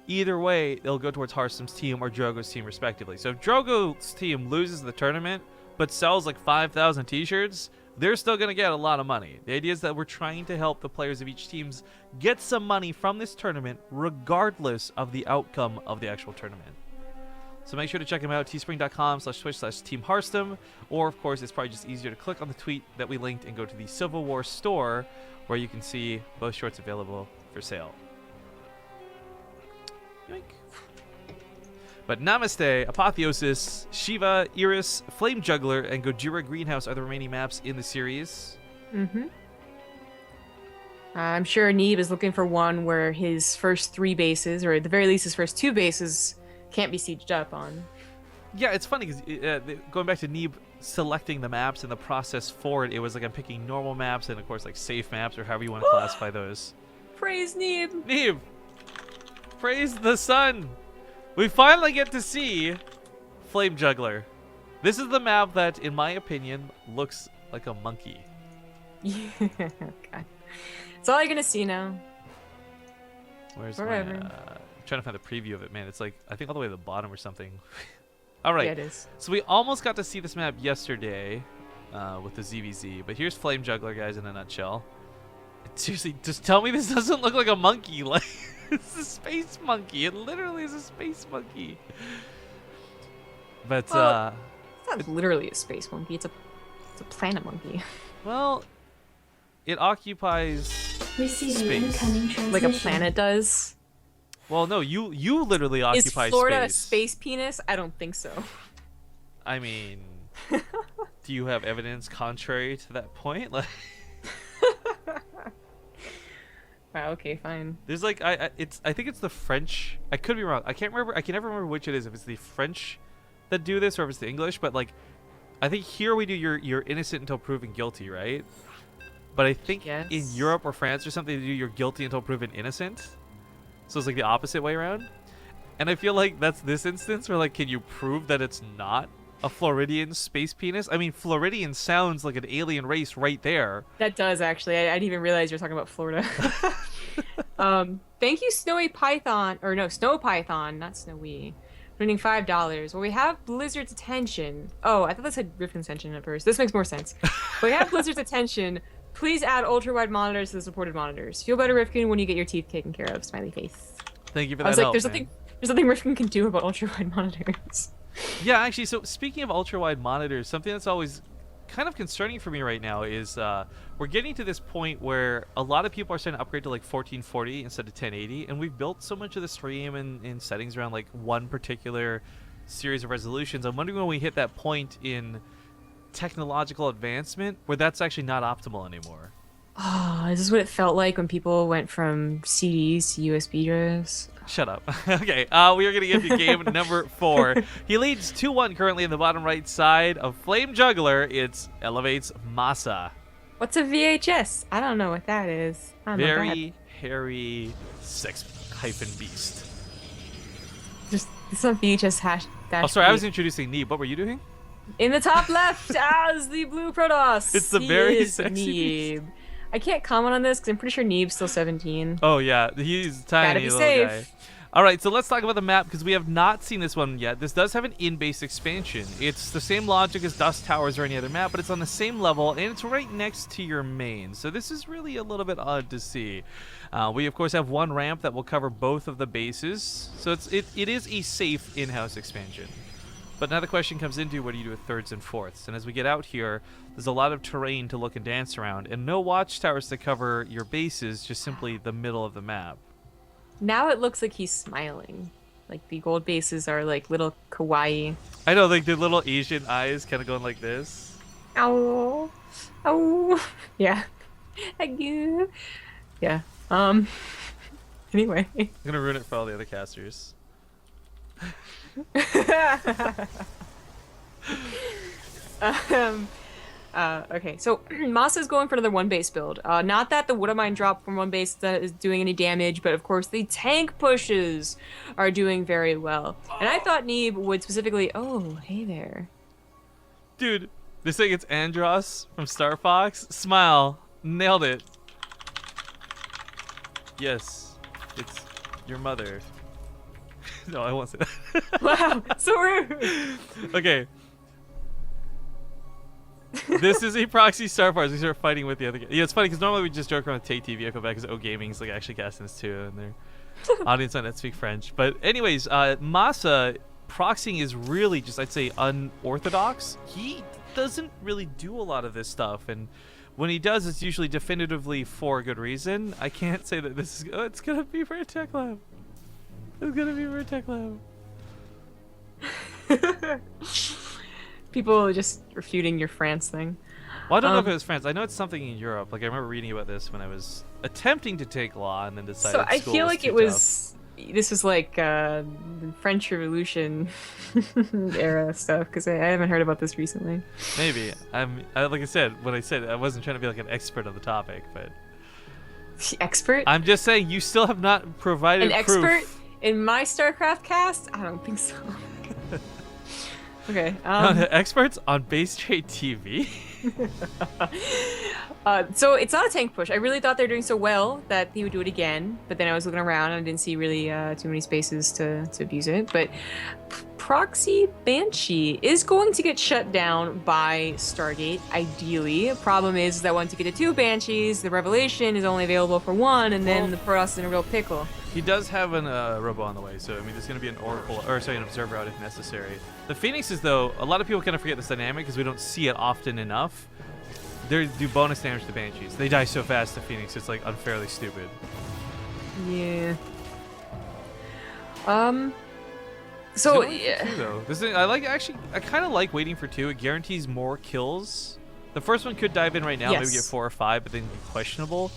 either way, it'll go towards Hearthstone's team or Drogo's team, respectively. So if Drogo's team loses the tournament, but sells like 5,000 t-shirts, they're still going to get a lot of money. The idea is that we're trying to help the players of each teams get some money from this tournament regardless of the outcome of the actual tournament. So make sure to check them out, teespring.com/twitch/Team Hearthstone, or of course it's probably just easier to click on the tweet that we linked and go to the Civil War store where you can see both shorts available for sale. Yoink. But Namaste, Apotheosis, Shiva, Iris, Flame Juggler, and Gojira Greenhouse are the remaining maps in the series. Mm-hmm. I'm sure Neeb is looking for one where his first 3 bases, or at the very least his first 2 bases, can't be sieged up on. Yeah, it's funny because going back to Neeb selecting the maps and the process for it, it was like I'm picking normal maps and of course like safe maps or however you want to classify those. Praise Neeb! Neeb! Praise the sun! We finally get to see Flame Juggler. This is the map that, in my opinion, looks like a monkey. Yeah, God. It's all you're gonna see now. Where's Forever. my... I'm trying to find the preview of it, man. It's like, I think all the way to the bottom or something. All right. Yeah, it is. So we almost got to see this map yesterday with the ZVZ, but here's Flame Juggler, guys, in a nutshell. Seriously, just tell me this doesn't look like a monkey. Like, it's a space monkey. It literally is a space monkey. But well, it's not literally a space monkey. It's a planet monkey. Well, it occupies space Like a planet does. Well, no, you literally occupy Is Florida space. a space penis? I don't think so. I mean, do you have evidence contrary to that point? Like, wow. Okay. Fine. there's like I think it's the French. I could be wrong. I can't remember. I can never remember which it is. If it's the French that do this or if it's the English. But like, I think here we do you're innocent until proven guilty, right? But I think in Yes. Europe or France or something, they do you're guilty until proven innocent. So it's like the opposite way around. And I feel like that's this instance where like, can you prove that it's not a Floridian space penis? I mean, Floridian sounds like an alien race right there. That does actually. I didn't even realize you were talking about Florida. Thank you, Snowy Python, or no, Snow Python, not Snowy. Running $5. Well, we have Blizzard's attention. Oh, I thought that said Griffin's attention at first. This makes more sense. But we have Blizzard's attention. Please add ultra-wide monitors to the supported monitors. Feel better, Rifkin, when you get your teeth taken care of. Smiley face. Thank you for I that was like, help, there's man. nothing Rifkin can do about ultra-wide monitors. Yeah, actually, so speaking of ultra-wide monitors, something that's always kind of concerning for me right now is we're getting to this point where a lot of people are starting to upgrade to like 1440 instead of 1080, and we've built so much of the stream and settings around like one particular series of resolutions. I'm wondering when we hit that point in technological advancement where that's actually not optimal anymore. Oh, is this what it felt like when people went from CDs to USB drives? Shut up. Okay, we are going to give you game number 4. He leads 2-1 currently in the bottom right side of Flame Juggler. It's Elevate's MaSa. What's a VHS? I don't know what that is. I'm Very hairy sex-beast. Just some VHS hash. Oh, sorry, I was introducing Neeb. What were you doing? In the top left as the blue Protoss. It's the very sexy Neeb. I can't comment on this because I'm pretty sure Neeb's still 17. Oh, yeah. He's a tiny little guy. All right, so let's talk about the map because we have not seen this one yet. This does have an in-base expansion. It's the same logic as Dust Towers or any other map, but it's on the same level, and it's right next to your main. So this is really a little bit odd to see. We, of course, have one ramp that will cover both of the bases. So it is a safe in-house expansion. But now the question comes into, what do you do with thirds and fourths? And as we get out here, there's a lot of terrain to look and dance around, and no watchtowers to cover your bases, just simply the middle of the map. Now it looks like he's smiling. Like the gold bases are like little kawaii. I know, like the little Asian eyes kind of going like this. Ow. Ow. Yeah. Agoo. Yeah. Anyway. I'm going to ruin it for all the other casters. Okay, so MaSa's going for another one base build. Not that the Woodamine drop from one base that is doing any damage, but of course the tank pushes are doing very well. And I thought Neeb would specifically. Oh, hey there, dude. This thing, it's Andros from Star Fox. Smile, nailed it. Yes, it's your mother. No, I won't say that. Wow, so rude. Okay. This is a proxy Star Fox. We start fighting with the other guy. Yeah, it's funny because normally we just joke around with Take TV. I feel bad because O Gaming's like actually casting this too, and their audience on that speak French. But anyways, MaSa proxying is really just, I'd say, unorthodox. He doesn't really do a lot of this stuff, and when he does, it's usually definitively for a good reason. I can't say that this is. Oh, it's gonna be for a tech lab. It's gonna be for a tech lab. People just refuting your France thing. Well, I don't know if it was France. I know it's something in Europe. Like I remember reading about this when I was attempting to take law and then decided. So I school feel was like too it was. tough. This was like the French Revolution era stuff because I haven't heard about this recently. Maybe like I said, when I said I wasn't trying to be like an expert on the topic, but Expert? I'm just saying you still have not provided an proof. expert in my StarCraft cast? I don't think so. Okay. Experts on BaseTradeTV. So it's not a tank push. I really thought they were doing so well that he would do it again, but then I was looking around and I didn't see really too many spaces to abuse it. But Proxy Banshee is going to get shut down by Stargate, ideally. Problem is that once you get to 2 Banshees, the Revelation is only available for 1, and then the Protoss is in a real pickle. He does have an robo on the way, so I mean, there's going to be an oracle, or sorry, an observer out if necessary. The Phoenixes, though, a lot of people kind of forget this dynamic because we don't see it often enough. They do bonus damage to Banshees. They die so fast to Phoenix, it's like unfairly stupid. Yeah. So yeah. Two, though. This thing, I kind of like waiting for 2. It guarantees more kills. The first one could dive in right now, Yes. maybe get 4 or 5, but then be questionable.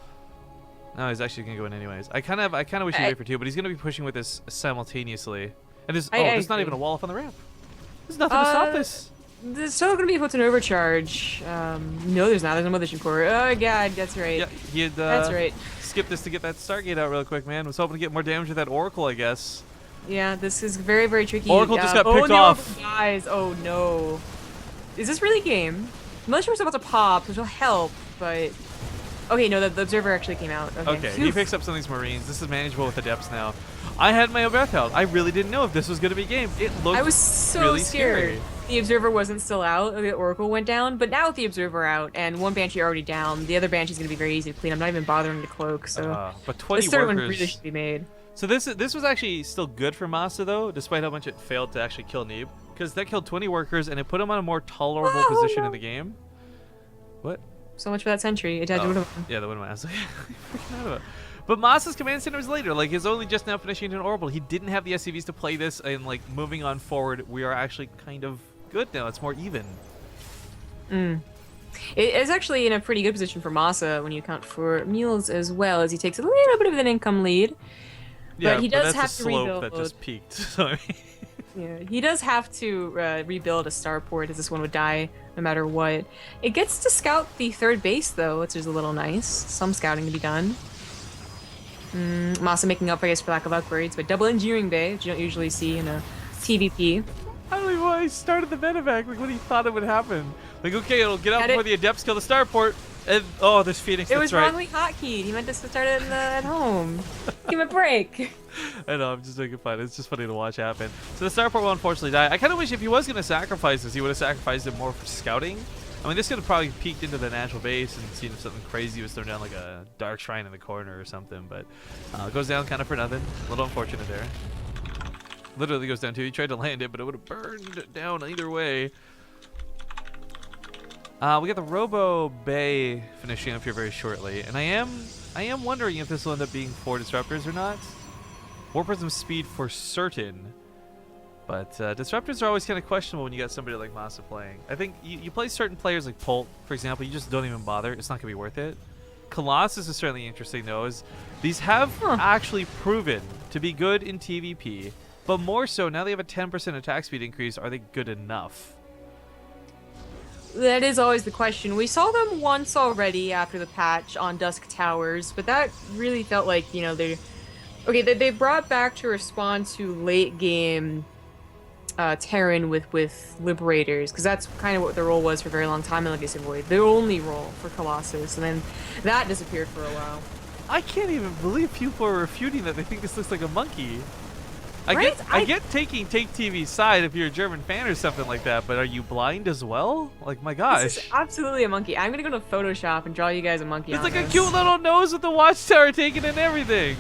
No, he's actually gonna go in anyways. I kind of wish he'd wait for 2, but he's gonna be pushing with this simultaneously. And there's not even a wall up on the ramp. There's nothing to stop this. There's still gonna be what's an overcharge. No, there's not. There's no Mothership Core. Oh god, that's right. Yeah, he had That's right. skipped this to get that Stargate out real quick, man. Was hoping to get more damage with that Oracle, I guess. Yeah, this is very, very tricky. Oracle just got picked the off. Oracle dies. Oh no. Is this really game? Mothership was about to pop, which will help, but okay, no, the observer actually came out. Okay, he picks up some of these Marines. This is manageable with Adepts now. I had my breath held. I really didn't know if this was going to be a game. It looked I was so really scared. Scary. The observer wasn't still out. The Oracle went down, but now with the observer out and 1 Banshee already down, the other Banshee's going to be very easy to clean. I'm not even bothering to cloak, so but 20 this third one workers really should be made. So this was actually still good for MaSa though, despite how much it failed to actually kill Neeb, because that killed 20 workers and it put him on a more tolerable position in the game. What? So much for that sentry. It had to yeah, the one I was like, freaking out about. But MaSa's command center was later. Like, he's only just now finishing an orbital. He didn't have the SCVs to play this, and like moving on forward, we are actually kind of good now. It's more even. It is actually in a pretty good position for MaSa when you account for meals as well, as he takes a little bit of an income lead. Yeah, but he does that's have a to slope rebuild. that just peaked. So, I mean, Yeah, he does have to rebuild a starport, as this one would die no matter what. It gets to scout the third base, though, which is a little nice. Some scouting to be done. MaSa making up, I guess, for lack of upgrades, but double engineering bay, which you don't usually see in a TVP. I don't even know why he started the medevac. Like, what he thought it would happen. Like, okay, it'll get out Had before it- the Adepts kill the starport. And, oh, there's Phoenix, It that's was right. wrongly hotkeyed. He meant to start it at home. Give him a break. I know, I'm just making fun. It's just funny to watch happen. So the starport will unfortunately die. I kind of wish if he was going to sacrifice this, he would have sacrificed it more for scouting. I mean, this could have probably peeked into the natural base and seen if something crazy was thrown down, like a dark shrine in the corner or something. But it goes down kind of for nothing. A little unfortunate there. Literally goes down too. He tried to land it, but it would have burned down either way. We got the Robo Bay finishing up here very shortly, and I am wondering if this will end up being 4 disruptors or not. Warp Prism speed for certain, but disruptors are always kind of questionable when you got somebody like MaSa playing. I think you play certain players like Polt, for example, you just don't even bother. It's not gonna be worth it. Colossus is certainly interesting though, as these have actually proven to be good in TvP, but more so now they have a 10% attack speed increase. Are they good enough? That is always the question. We saw them once already after the patch on Dusk Towers, but that really felt like, you know, they brought back to respond to late game Terran with Liberators, because that's kind of what their role was for a very long time in Legacy Void. Their only role for Colossus, and then that disappeared for a while. I can't even believe people are refuting that. They think this looks like a monkey. Right? I get taking Take TV's side if you're a German fan or something like that, but are you blind as well? Like, my gosh. This is absolutely a monkey. I'm gonna go to Photoshop and draw you guys a monkey. It's on like a this. cute little nose with the watchtower taken and everything.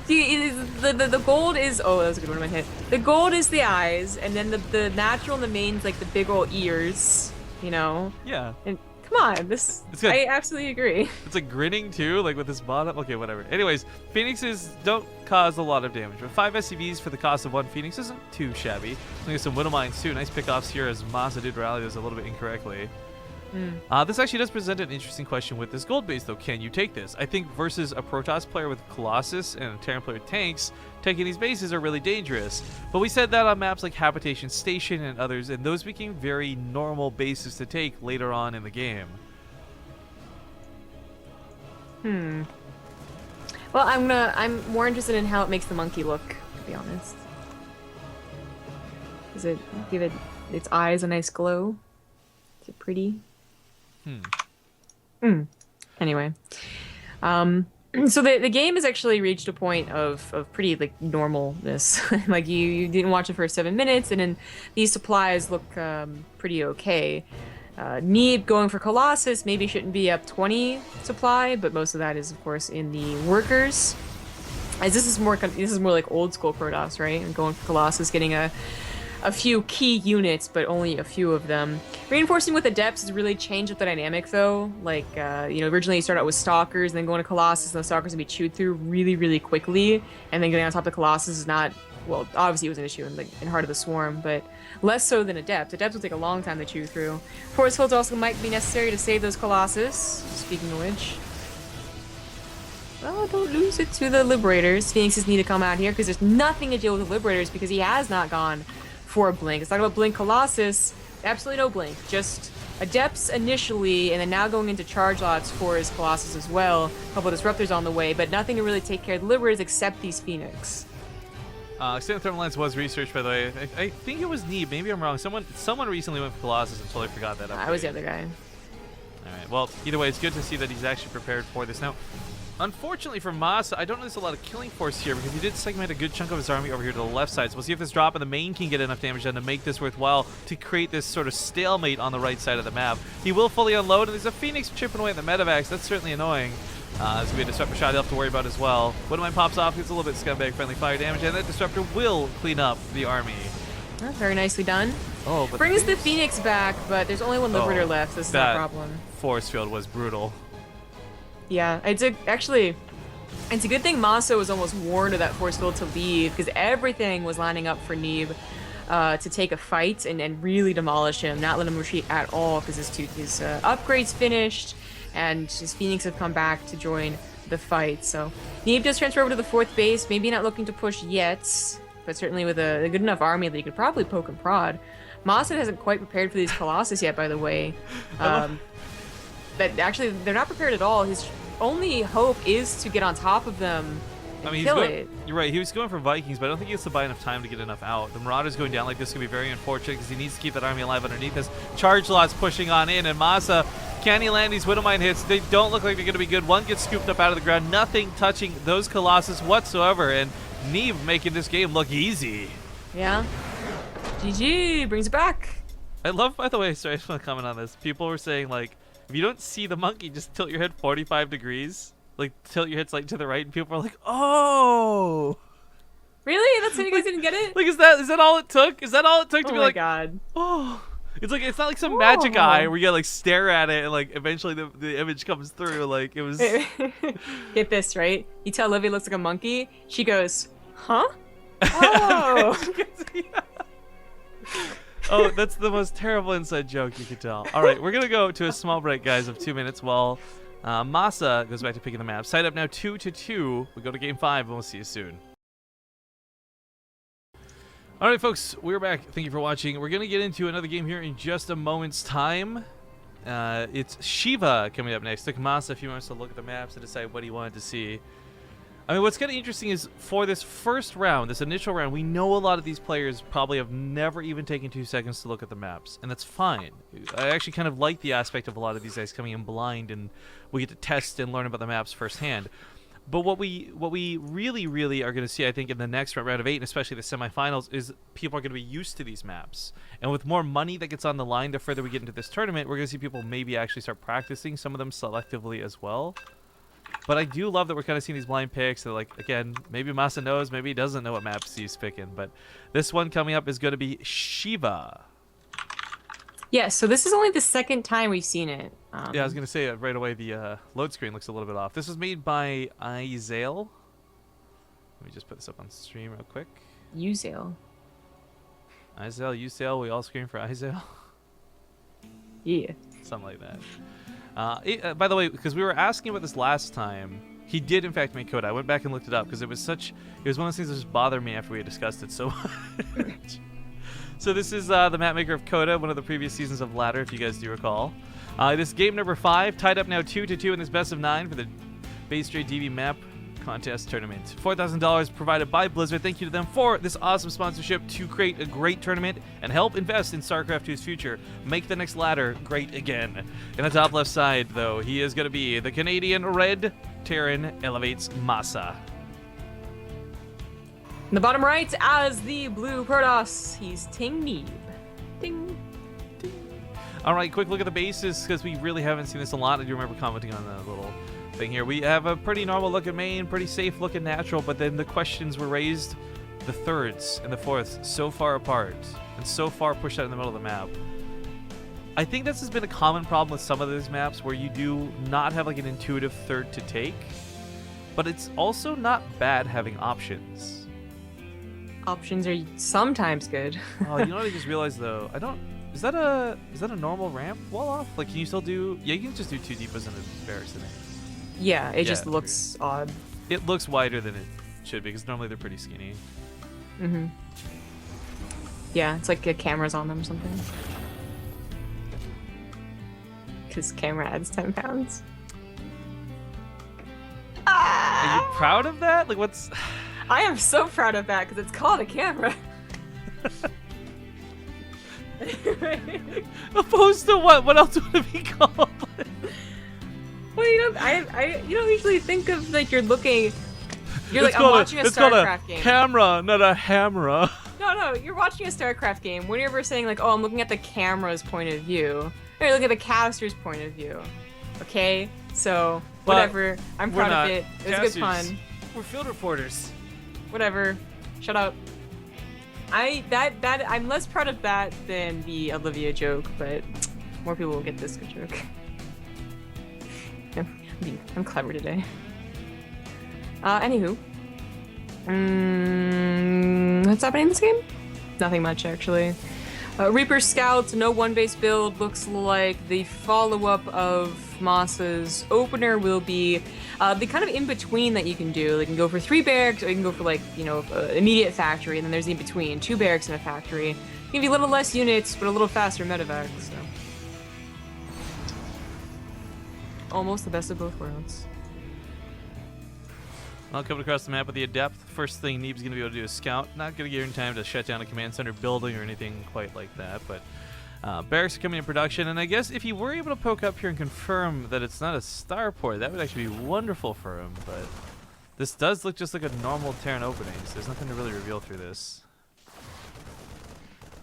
See, the gold is that was a good one I hit. The gold is the eyes, and then the natural and the main's like the big old ears, you know. Yeah. And come on, this It's good. I absolutely agree. It's like grinning too, like with this bottom. Okay, whatever. Anyways, Phoenixes don't cause a lot of damage, but 5 SCVs for the cost of 1 Phoenix isn't too shabby. Look at some Widow Mines too. Nice pickoffs here as MaSa did rally this a little bit incorrectly. This actually does present an interesting question with this gold base, though. Can you take this? I think versus a Protoss player with Colossus and a Terran player with tanks, taking these bases are really dangerous. But we said that on maps like Habitation Station and others, and those became very normal bases to take later on in the game. Well, I'm more interested in how it makes the monkey look, to be honest. Does it give its eyes a nice glow? Is it pretty? Anyway, so the game has actually reached a point of pretty like normalness. Like you didn't watch the first 7 minutes, and then these supplies look pretty okay. Neeb going for Colossus maybe shouldn't be up 20 supply, but most of that is of course in the workers. As this is more like old school Protoss, right? And going for Colossus, getting a few key units, but only a few of them. Reinforcing with Adepts has really changed up the dynamic, though. Like, you know, originally you start out with Stalkers, and then going to Colossus, and the Stalkers can be chewed through really, really quickly, and then getting on top of the Colossus is not, well, obviously it was an issue in Heart of the Swarm, but less so than Adepts. Adepts will take a long time to chew through. Force Fields also might be necessary to save those Colossus, speaking of which. Well, don't lose it to the Liberators. Phoenixes need to come out here, because there's nothing to deal with the Liberators, because he has not gone for a Blink. Let's talk about Blink Colossus. Absolutely no Blink. Just Adepts initially, and then now going into charge lots for his Colossus as well. A couple of Disruptors on the way, but nothing to really take care of the Liberators except these Phoenix. Extended Thermal Lens was researched, by the way. I think it was Neeb. Maybe I'm wrong. Someone recently went for Colossus and totally forgot that. I was the other guy. Alright, well, either way, it's good to see that he's actually prepared for this. Now, unfortunately for MaSa, I don't know there's a lot of killing force here because he did segment a good chunk of his army over here to the left side. So we'll see if this drop in the main can get enough damage done to make this worthwhile to create this sort of stalemate on the right side of the map. He will fully unload, and there's a Phoenix chipping away at the medevacs. That's certainly annoying. There's going to be a Disruptor shot he'll have to worry about as well. One of mine pops off, gets a little bit scumbag-friendly fire damage, and that Disruptor will clean up the army. Oh, very nicely done. Oh, but brings the Phoenix back, but there's only one Liberator left. So this is not a problem. Force field was brutal. Yeah, it's a good thing MaSa was almost warned of that force field to leave, because everything was lining up for Neeb. to take a fight and really demolish him, not let him retreat at all because his upgrade's finished and his Phoenix have come back to join the fight. So Neeb does transfer over to the 4th base, maybe not looking to push yet, but certainly with a good enough army that he could probably poke and prod. MaSa hasn't quite prepared for these Colossus yet, by the way. That actually, they're not prepared at all. His only hope is to get on top of them and kill it. You're right, he was going for Vikings, but I don't think he has to buy enough time to get enough out. The Marauder's going down like this is going to be very unfortunate because he needs to keep that army alive underneath us. Charge Lot's pushing on in, and MaSa, can he land these Widowmine hits? They don't look like they're going to be good. One gets scooped up out of the ground, nothing touching those Colossus whatsoever, and Neeb making this game look easy. Yeah. GG, brings it back. I love, by the way, sorry, I just want to comment on this. People were saying, like, if you don't see the monkey, just tilt your head 45 degrees. Like, tilt your head like to the right, and people are like, oh! Really? That's how you guys didn't get it? Like, is that all it took? Is that all it took to be like, God. Oh. It's like, it's not like some magic eye where you gotta, like, stare at it and, like, eventually the image comes through. Like, it was... Get this, right? You tell Olivia looks like a monkey, she goes, huh? Oh! Oh, that's the most terrible inside joke you could tell. All right, we're going to go to a small break, guys, of 2 minutes while MaSa goes back to picking the map. Side up now 2-2. We go to game 5, and we'll see you soon. All right, folks, we're back. Thank you for watching. We're going to get into another game here in just a moment's time. It's Shiva coming up next. Took MaSa a few moments to look at the maps and decide what he wanted to see. I mean, what's kind of interesting is for this first round, this initial round, we know a lot of these players probably have never even taken 2 seconds to look at the maps, and that's fine. I actually kind of like the aspect of a lot of these guys coming in blind, and we get to test and learn about the maps firsthand. But what we really are going to see, I think, in the next round of 8, and especially the semifinals, is people are going to be used to these maps. And with more money that gets on the line the further we get into this tournament, we're going to see people maybe actually start practicing some of them selectively as well. But I do love that we're kind of seeing these blind picks. So, like, again, maybe MaSa knows, maybe he doesn't know what maps he's picking. But this one coming up is going to be Shiva. Yeah, so this is only the second time we've seen it. Yeah, I was going to say right away, the load screen looks a little bit off. This was made by Izale. Let me just put this up on stream real quick. Uzale. Izale, Uzale, we all scream for Izale. Yeah. Something like that. By the way, because we were asking about this last time, he did in fact make Coda. I went back and looked it up because it was one of those things that just bothered me after we had discussed it so much. So this is the map maker of Coda, one of the previous seasons of Ladder, if you guys do recall. This game number 5, tied up now 2-2 in this best of 9 for the BaseTradeTV map contest tournament. $4,000 provided by Blizzard. Thank you to them for this awesome sponsorship to create a great tournament and help invest in StarCraft 2's future. Make the next ladder great again. In the top left side, though, he is going to be the Canadian Red Terran elevates MaSa. In the bottom right, as the blue Protoss, he's Ting Neeb. Ding. All right, quick look at the bases because we really haven't seen this a lot. I do remember commenting on the little thing here. We have a pretty normal looking main, pretty safe looking natural, but then the questions were raised. The thirds and the fourths so far apart and so far pushed out in the middle of the map. I think this has been a common problem with some of these maps where you do not have like an intuitive third to take, but it's also not bad having options. Options are sometimes good. Oh, you know what I just realized though? Is that a normal ramp wall off? Like, can you still do? Yeah, you can just do 2 depots and a barracks in it. Yeah, it just looks odd. It looks wider than it should be because normally they're pretty skinny. Mm-hmm. Yeah, it's like cameras on them or something. Because camera adds 10 pounds. Are you proud of that? Like, what's... I am so proud of that because it's called a camera. Opposed to what? What else would it be called? Well, you don't usually think of like you're looking. You're like, I'm watching a StarCraft game. Camera, not a hammer. No, you're watching a StarCraft game. Whenever saying like, oh, I'm looking at the camera's point of view, or you're looking at the caster's point of view. Okay, so whatever. I'm proud of it. It was good fun. We're field reporters. Whatever. Shut up. I'm less proud of that than the Olivia joke, but more people will get this good joke. I'm clever today. Anywho. What's happening in this game? Nothing much, actually. Reaper Scouts, no one-base build. Looks like the follow-up of MaSa's opener will be the kind of in-between that you can do. You can go for 3 barracks, or you can go for, like, you know, immediate factory, and then there's the in-between, 2 barracks and a factory. Give you a little less units, but a little faster medevac, so. Almost the best of both worlds. Well, coming across the map with the Adept, first thing Neeb's going to be able to do is scout. Not going to get in time to shut down a command center building or anything quite like that, but barracks are coming in production, and I guess if you were able to poke up here and confirm that it's not a starport, that would actually be wonderful for him, but this does look just like a normal Terran opening, so there's nothing to really reveal through this.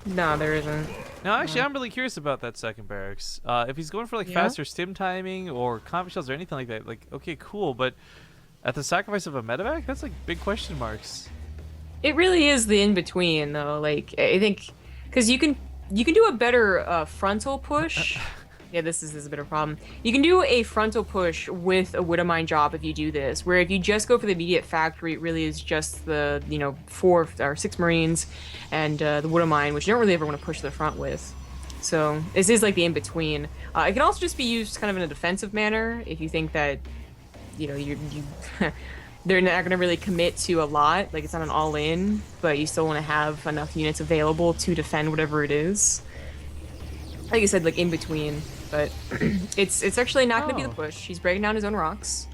No, there isn't. Now, actually, I'm really curious about that second barracks. If he's going for, like, faster stim timing or combat shells or anything like that, like, okay, cool, but at the sacrifice of a medevac, that's like big question marks. It really is the in-between, though. Like, I think, because you can do a better frontal push. Yeah, this is a bit of a problem. You can do a frontal push with a Widowmine job if you do this, where if you just go for the immediate factory, it really is just the, you know, 4 or 6 Marines and the Widowmine, which you don't really ever want to push to the front with. So this is like the in-between. It can also just be used kind of in a defensive manner if you think that, you know, you they're not going to really commit to a lot. Like, it's not an all-in, but you still want to have enough units available to defend whatever it is. Like I said, like, in between. But it's actually not going to be the push. He's breaking down his own rocks.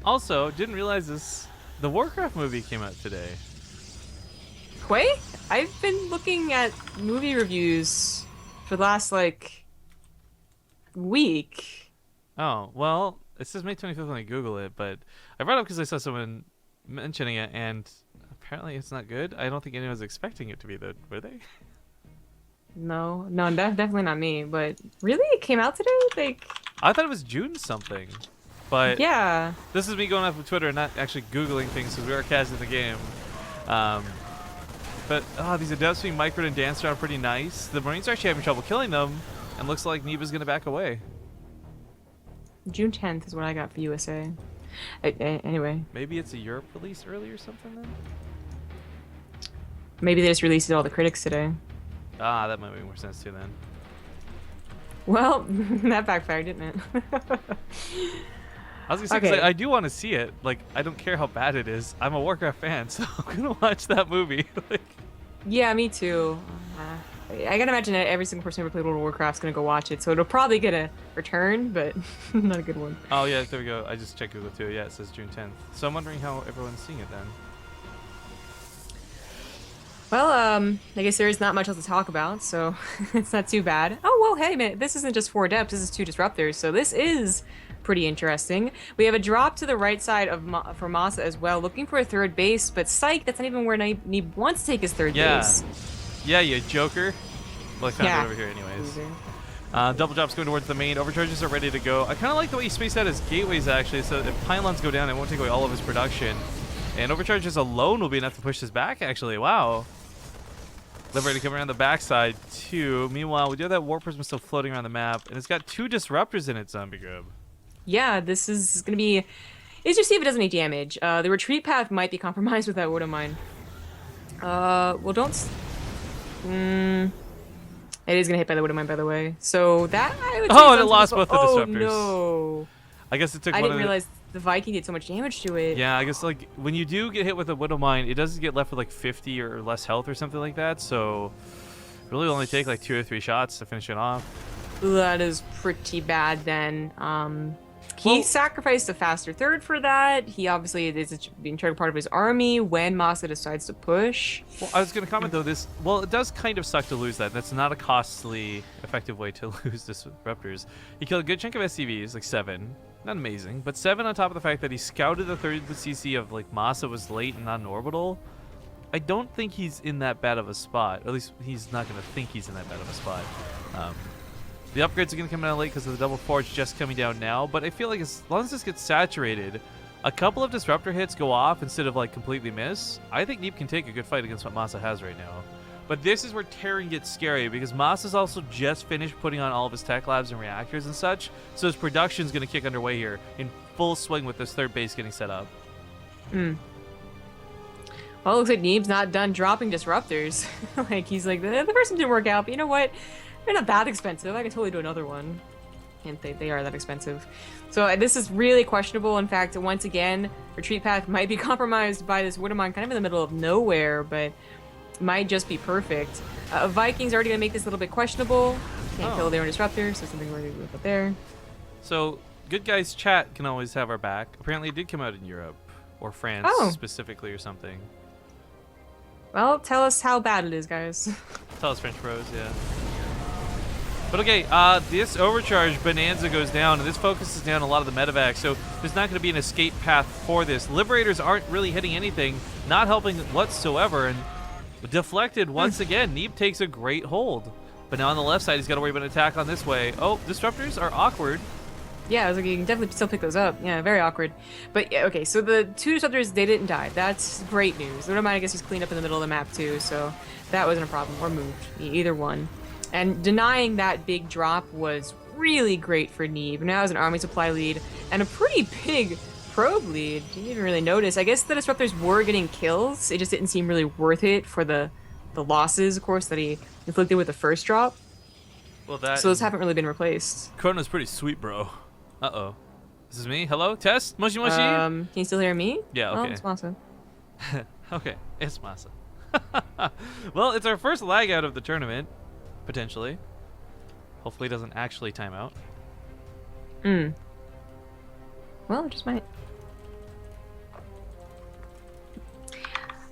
Also, didn't realize this. The Warcraft movie came out today. Quay? I've been looking at movie reviews for the last, like, week. Oh, well, it says May 25th when I Google it, but I brought it up because I saw someone mentioning it, and apparently it's not good. I don't think anyone was expecting it to be, though, were they? No, definitely not me. But really, it came out today. Like, I thought it was June something, but yeah, this is me going off of Twitter and not actually Googling things because we are casting the game. But these Adepts being microed and danced around pretty nice. The Marines are actually having trouble killing them, and looks like Neeb is going to back away. June 10th is what I got for USA. Anyway, maybe it's a Europe release early or something then. Maybe they just released all the critics today. Ah, that might make more sense too then. Well, that backfired, didn't it? I was gonna say, 'cause I do want to see it. Like, I don't care how bad it is. I'm a Warcraft fan, so I'm gonna watch that movie. Like, yeah, me too. I gotta imagine that every single person who ever played World of Warcraft's gonna go watch it, so it'll probably get a return, but not a good one. Oh yeah, there we go. I just checked Google too. Yeah, it says June 10th. So I'm wondering how everyone's seeing it then. Well, I guess there is not much else to talk about, so it's not too bad. Oh, well, hey, man, this isn't just 4 Adepts, this is 2 Disruptors, so this is pretty interesting. We have a drop to the right side of for MaSa as well, looking for a 3rd base, but psych, that's not even where Neeb wants to take his 3rd base. Yeah, you joker. Well, I found it over here anyways. Double drops going towards the main. Overcharges are ready to go. I kind of like the way he spaced out his gateways, actually, so if pylons go down, it won't take away all of his production. And overcharges alone will be enough to push this back, actually. Wow. Liberated coming around the backside, too. Meanwhile, we do have that War Prism still floating around the map, and it's got 2 Disruptors in it, Zombie Grub. Yeah, this is going to be... It's just see if it does any damage. The retreat path might be compromised with that Widowmine. Well, don't... It is going to hit by the Widowmine, by the way. So that... I would say and it lost both the Disruptors. Oh, no. I guess it took I one didn't of the... realize the Viking did so much damage to it. Yeah, I guess, like, when you do get hit with a Widowmine, it doesn't get left with, like, 50 or less health or something like that, so really only take, like, 2 or 3 shots to finish it off. That is pretty bad, then. He sacrificed a faster 3rd for that. He obviously is an integral part of his army when MaSa decides to push. Well, I was going to comment, though, it does kind of suck to lose that. That's not a costly, effective way to lose Disruptors. He killed a good chunk of SCVs, like 7. Not amazing, but 7 on top of the fact that he scouted the 3rd CC of, like, MaSa was late and non-orbital. I don't think he's in that bad of a spot. Or at least he's not going to think he's in that bad of a spot. The upgrades are going to come down late because of the double forge just coming down now, but I feel like as long as this gets saturated, a couple of Disruptor hits go off instead of, like, completely miss. I think Neeb can take a good fight against what MaSa has right now. But this is where Terran gets scary, because MaSa's also just finished putting on all of his tech labs and reactors and such, so his production's going to kick underway here in full swing with this 3rd base getting set up. Well, it looks like Neeb's not done dropping disruptors. Like, he's like, the first one didn't work out, but you know what? They're not that expensive. I can totally do another one. And they are that expensive. So this is really questionable. In fact, once again, retreat path might be compromised by this Widowmine kind of in the middle of nowhere, but might just be perfect. Viking's already going to make this a little bit questionable. Can't kill their own disruptor, so something we're going to put there. So, good guys chat can always have our back. Apparently it did come out in Europe. Or France specifically or something. Well, tell us how bad it is, guys. Tell us, French bros, yeah. But okay, this overcharge bonanza goes down, and this focuses down a lot of the medevacs, so there's not going to be an escape path for this. Liberators aren't really hitting anything, not helping whatsoever, and deflected once again. Neeb takes a great hold. But now on the left side, he's got to worry about an attack on this way. Oh, disruptors are awkward. Yeah, I was like, you can definitely still pick those up. Yeah, very awkward. But yeah, okay, so the two disruptors, they didn't die. That's great news. The Widowmine, I guess, was cleaned up in the middle of the map too, so that wasn't a problem. Or moved. Either one. And denying that big drop was really great for Neeb. Now as an army supply lead and a pretty big probe lead. Didn't even really notice. I guess the disruptors were getting kills. It just didn't seem really worth it for the losses, of course, that he inflicted with the first drop. Well, that. So those haven't really been replaced. Chrono's pretty sweet, bro. Uh-oh. This is me? Hello? Test? Moshi Moshi? Can you still hear me? Yeah, okay. Oh, it's MaSa. Okay, it's MaSa. Well, it's our first lag out of the tournament, potentially. Hopefully it doesn't actually time out. Well, it just might.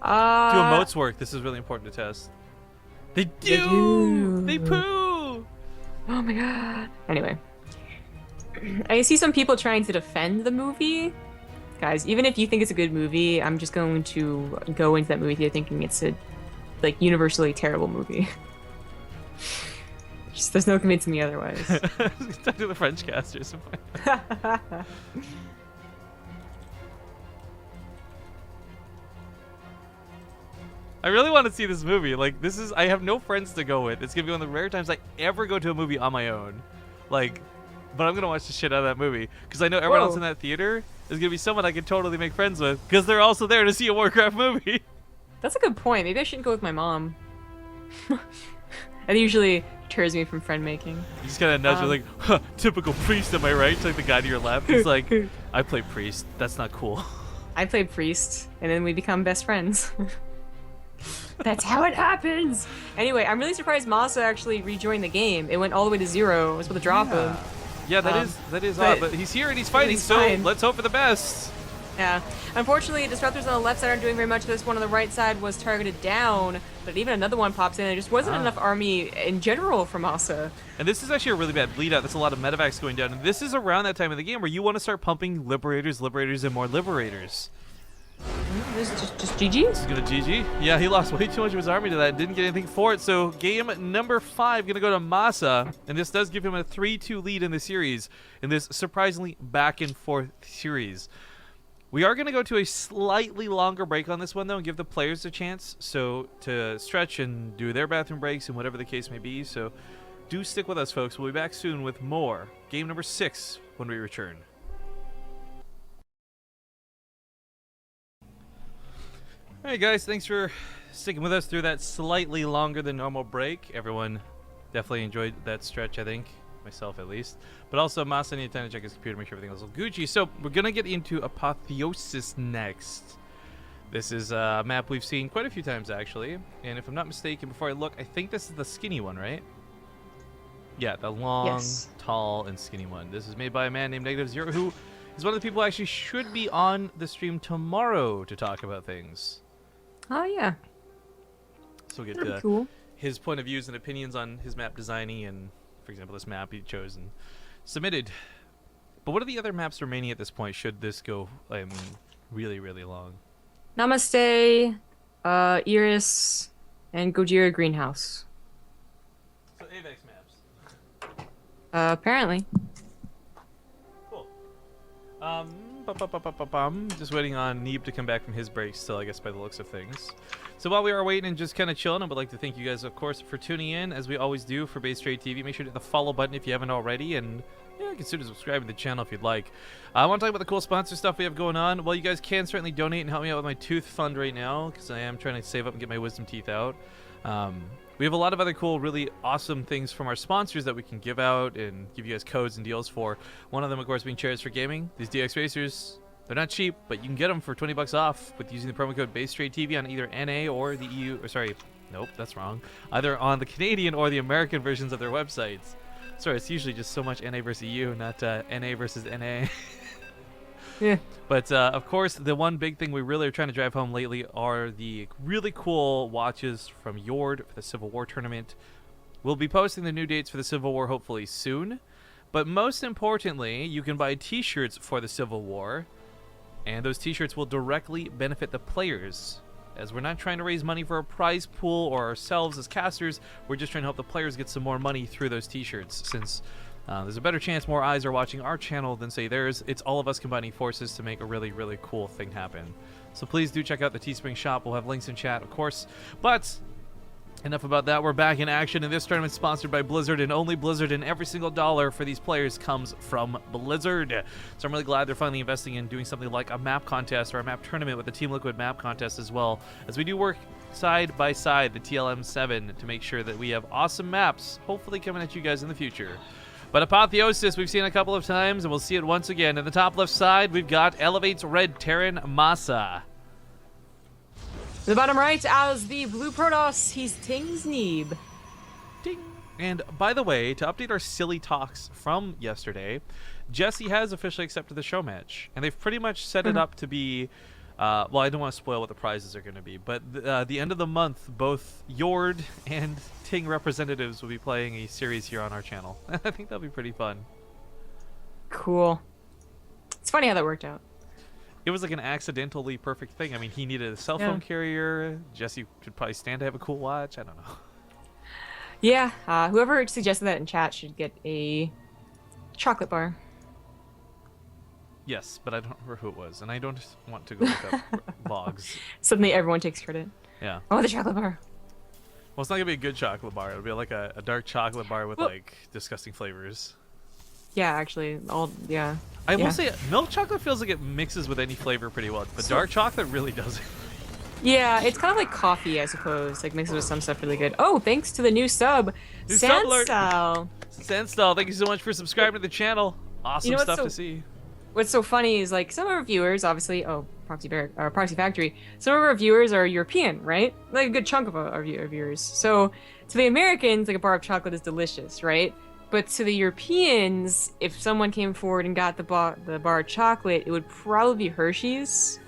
Do emotes work? This is really important to test. They do! They poo! Oh my god. Anyway. I see some people trying to defend the movie. Guys, even if you think it's a good movie, I'm just going to go into that movie theater thinking it's a, like, universally terrible movie. Just, there's no convincing me otherwise. Talk to the French casters. I really want to see this movie. Like, this is, I have no friends to go with. It's gonna be one of the rare times I ever go to a movie on my own. Like, but I'm gonna watch the shit out of that movie because I know everyone else in that theater is gonna be someone I can totally make friends with because they're also there to see a Warcraft movie. That's a good point. Maybe I shouldn't go with my mom. That usually deters me from friend making. You just kind of nudge her like, huh, typical priest, am I right? To like the guy to your left. He's like, I play priest. That's not cool. I play priest, and then we become best friends. That's how it happens. Anyway, I'm really surprised MaSa actually rejoined the game. It went all the way to 0. I was supposed to drop him. Yeah, that is odd, but he's here and he's fighting, so let's hope for the best. Yeah. Unfortunately, disruptors on the left side aren't doing very much. This one on the right side was targeted down, but even another one pops in. There just wasn't enough army in general for MaSa. And this is actually a really bad bleed out. That's a lot of medevacs going down. And this is around that time of the game where you want to start pumping liberators, and more liberators. This is just GG? This is gonna GG. Yeah, he lost way too much of his army to that. Didn't get anything for it. So game number 5 gonna go to MaSa, and this does give him a 3-2 lead in the series in this surprisingly back and forth series. We are gonna go to a slightly longer break on this one though, and give the players a chance to stretch and do their bathroom breaks and whatever the case may be. So do stick with us, folks. We'll be back soon with more game number 6 when we return. Alright guys, thanks for sticking with us through that slightly longer than normal break. Everyone definitely enjoyed that stretch, I think. Myself at least. But also, MaSa needed time to check his computer, make sure everything was all Gucci. So, we're going to get into Apotheosis next. This is a map we've seen quite a few times, actually. And if I'm not mistaken, before I look, I think this is the skinny one, right? Yeah, the long, tall, and skinny one. This is made by a man named Negative0, who is one of the people who actually should be on the stream tomorrow to talk about things. Oh, yeah. So we'll get his point of views and opinions on his map designing and, for example, this map he chose and submitted. But what are the other maps remaining at this point should this go, I mean, really, really long? Namaste, Iris, and Gojira Greenhouse. So AVEX maps. Apparently. Cool. Just waiting on Neeb to come back from his break still, I guess, by the looks of things. So while we are waiting and just kind of chilling, I would like to thank you guys, of course, for tuning in, as we always do, for BaseTradeTV. Make sure to hit the follow button if you haven't already, and yeah, consider subscribing to the channel if you'd like. I want to talk about the cool sponsor stuff we have going on. Well, you guys can certainly donate and help me out with my tooth fund right now, because I am trying to save up and get my wisdom teeth out. We have a lot of other cool, really awesome things from our sponsors that we can give out and give you guys codes and deals for. One of them, of course, being Chairs for Gaming. These DX Racers, they're not cheap, but you can get them for 20 bucks off with using the promo code BaseTradeTV on either NA or the EU, or sorry, nope, that's wrong. Either on the Canadian or the American versions of their websites. Sorry, it's usually just so much NA versus EU, not NA versus NA. Yeah. But, of course, the one big thing we really are trying to drive home lately are the really cool watches from Yord for the Civil War tournament. We'll be posting the new dates for the Civil War hopefully soon. But most importantly, you can buy t-shirts for the Civil War, and those t-shirts will directly benefit the players. As we're not trying to raise money for a prize pool or ourselves as casters, we're just trying to help the players get some more money through those t-shirts, since there's a better chance more eyes are watching our channel than, say, theirs. It's all of us combining forces to make a really, really cool thing happen. So please do check out the Teespring shop. We'll have links in chat, of course. But enough about that. We're back in action, and this tournament is sponsored by Blizzard, and only Blizzard, and every single dollar for these players comes from Blizzard. So I'm really glad they're finally investing in doing something like a map contest or a map tournament with the Team Liquid map contest, as well as we do work side by side the TLM7 to make sure that we have awesome maps, hopefully coming at you guys in the future. But Apotheosis, we've seen a couple of times, and we'll see it once again. In the top left side, we've got Elevate's Red Terran MaSa. The bottom right, as the Blue Protoss, he's Ting's Neeb. Ding. And by the way, to update our silly talks from yesterday, Jesse has officially accepted the show match. And they've pretty much set it up to be, well, I don't want to spoil what the prizes are going to be, but the end of the month, both Yord and Ting representatives will be playing a series here on our channel. I think that'll be pretty fun. Cool. It's funny how that worked out. It was like an accidentally perfect thing. I mean, he needed a cell phone carrier. Jesse could probably stand to have a cool watch. I don't know. Yeah, whoever suggested that in chat should get a chocolate bar. Yes, but I don't remember who it was, and I don't want to go look up logs. Suddenly everyone takes credit. Yeah. Oh, the chocolate bar. Well, it's not going to be a good chocolate bar. It'll be like a dark chocolate bar with, like, disgusting flavors. Yeah, actually, yeah. I will say, milk chocolate feels like it mixes with any flavor pretty well, but dark chocolate really doesn't. Yeah, it's kind of like coffee, I suppose. Like, mixes with some stuff really good. Oh, thanks to the new sub, Sandstyle. Sandstyle, thank you so much for subscribing to the channel. Awesome stuff to see. What's so funny is, like, some of our viewers, obviously, Proxy Factory, some of our viewers are European, right? Like, a good chunk of our viewers. So, to the Americans, like, a bar of chocolate is delicious, right? But to the Europeans, if someone came forward and got the bar of chocolate, it would probably be Hershey's.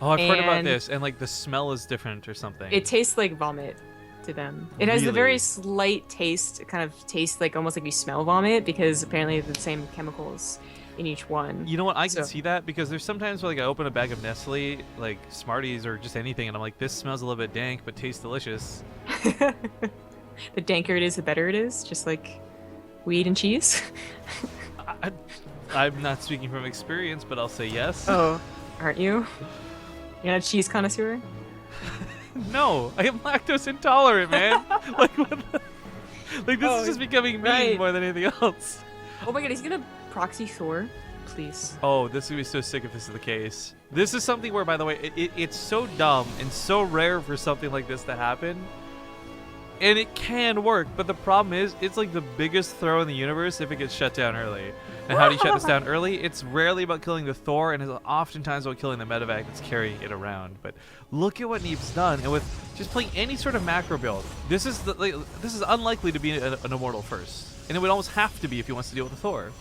Oh, I've heard about this, and, like, the smell is different or something. It tastes like vomit to them. It has a very slight taste. It kind of tastes like almost like you smell vomit, because apparently the same chemicals in each one. You know what? I can see that, because there's sometimes where, like, I open a bag of Nestle, like Smarties or just anything, and I'm like, this smells a little bit dank, but tastes delicious. The danker it is, the better it is. Just like weed and cheese. I'm not speaking from experience, but I'll say yes. Oh, aren't you? You're not a cheese connoisseur? No, I am lactose intolerant, man. Like, like this is just becoming mean more than anything else. Oh my god, he's gonna proxy Thor, please. Oh, this would be so sick if this is the case. This is something where, by the way, it's so dumb and so rare for something like this to happen. And it can work, but the problem is, it's like the biggest throw in the universe if it gets shut down early. And how do you shut this down early? It's rarely about killing the Thor, and it's oftentimes about killing the medevac that's carrying it around. But look at what Neeb's done, and with just playing any sort of macro build, this is this is unlikely to be an immortal first, and it would almost have to be if he wants to deal with the Thor.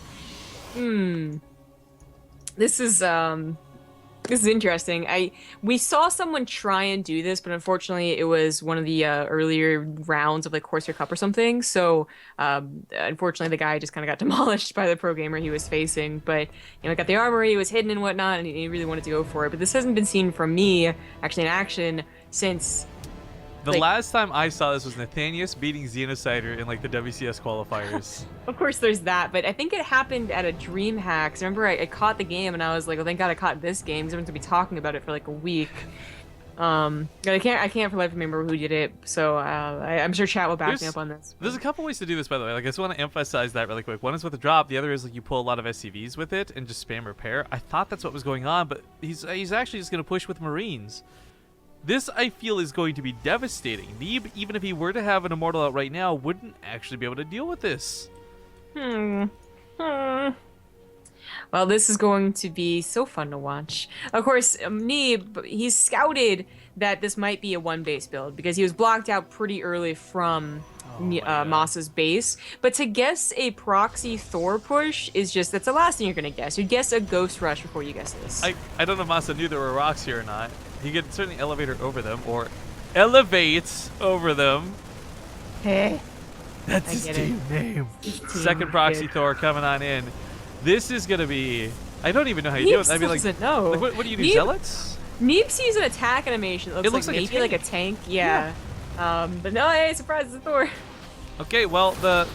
This is interesting. We saw someone try and do this, but unfortunately it was one of the earlier rounds of like Corsair Cup or something. So unfortunately the guy just kind of got demolished by the pro gamer he was facing. But you know, got the armory, it was hidden and whatnot, and he really wanted to go for it. But this hasn't been seen from me actually in action since The last time I saw this was Nathanius beating Xenocider in like the WCS qualifiers. Of course, there's that, but I think it happened at a DreamHack. 'Cause remember, I caught the game and I was like, "Well, thank God I caught this game." Because everyone's gonna be talking about it for like a week. I can't for life remember who did it. So I'm sure chat will back me up on this. There's a couple ways to do this, by the way. Like, I just want to emphasize that really quick. One is with the drop. The other is like you pull a lot of SCVs with it and just spam repair. I thought that's what was going on, but he's actually just gonna push with Marines. This, I feel, is going to be devastating. Neeb, even if he were to have an Immortal out right now, wouldn't actually be able to deal with this. Well, this is going to be so fun to watch. Of course, Neeb, he's scouted that this might be a one-base build because he was blocked out pretty early from MaSa's base. But to guess a proxy Thor push is just, that's the last thing you're going to guess. You'd guess a Ghost Rush before you guess this. I don't know if MaSa knew there were rocks here or not. He could certainly elevator over them or elevate over them. Hey. That's his team name. Second proxy Thor coming on in. This is going to be... I don't even know how you do it. I mean, like, what do you do, Zealots? Neeb sees an attack animation. It looks like maybe like a tank. Yeah. But no, hey, surprise, it's a Thor. Okay, well, the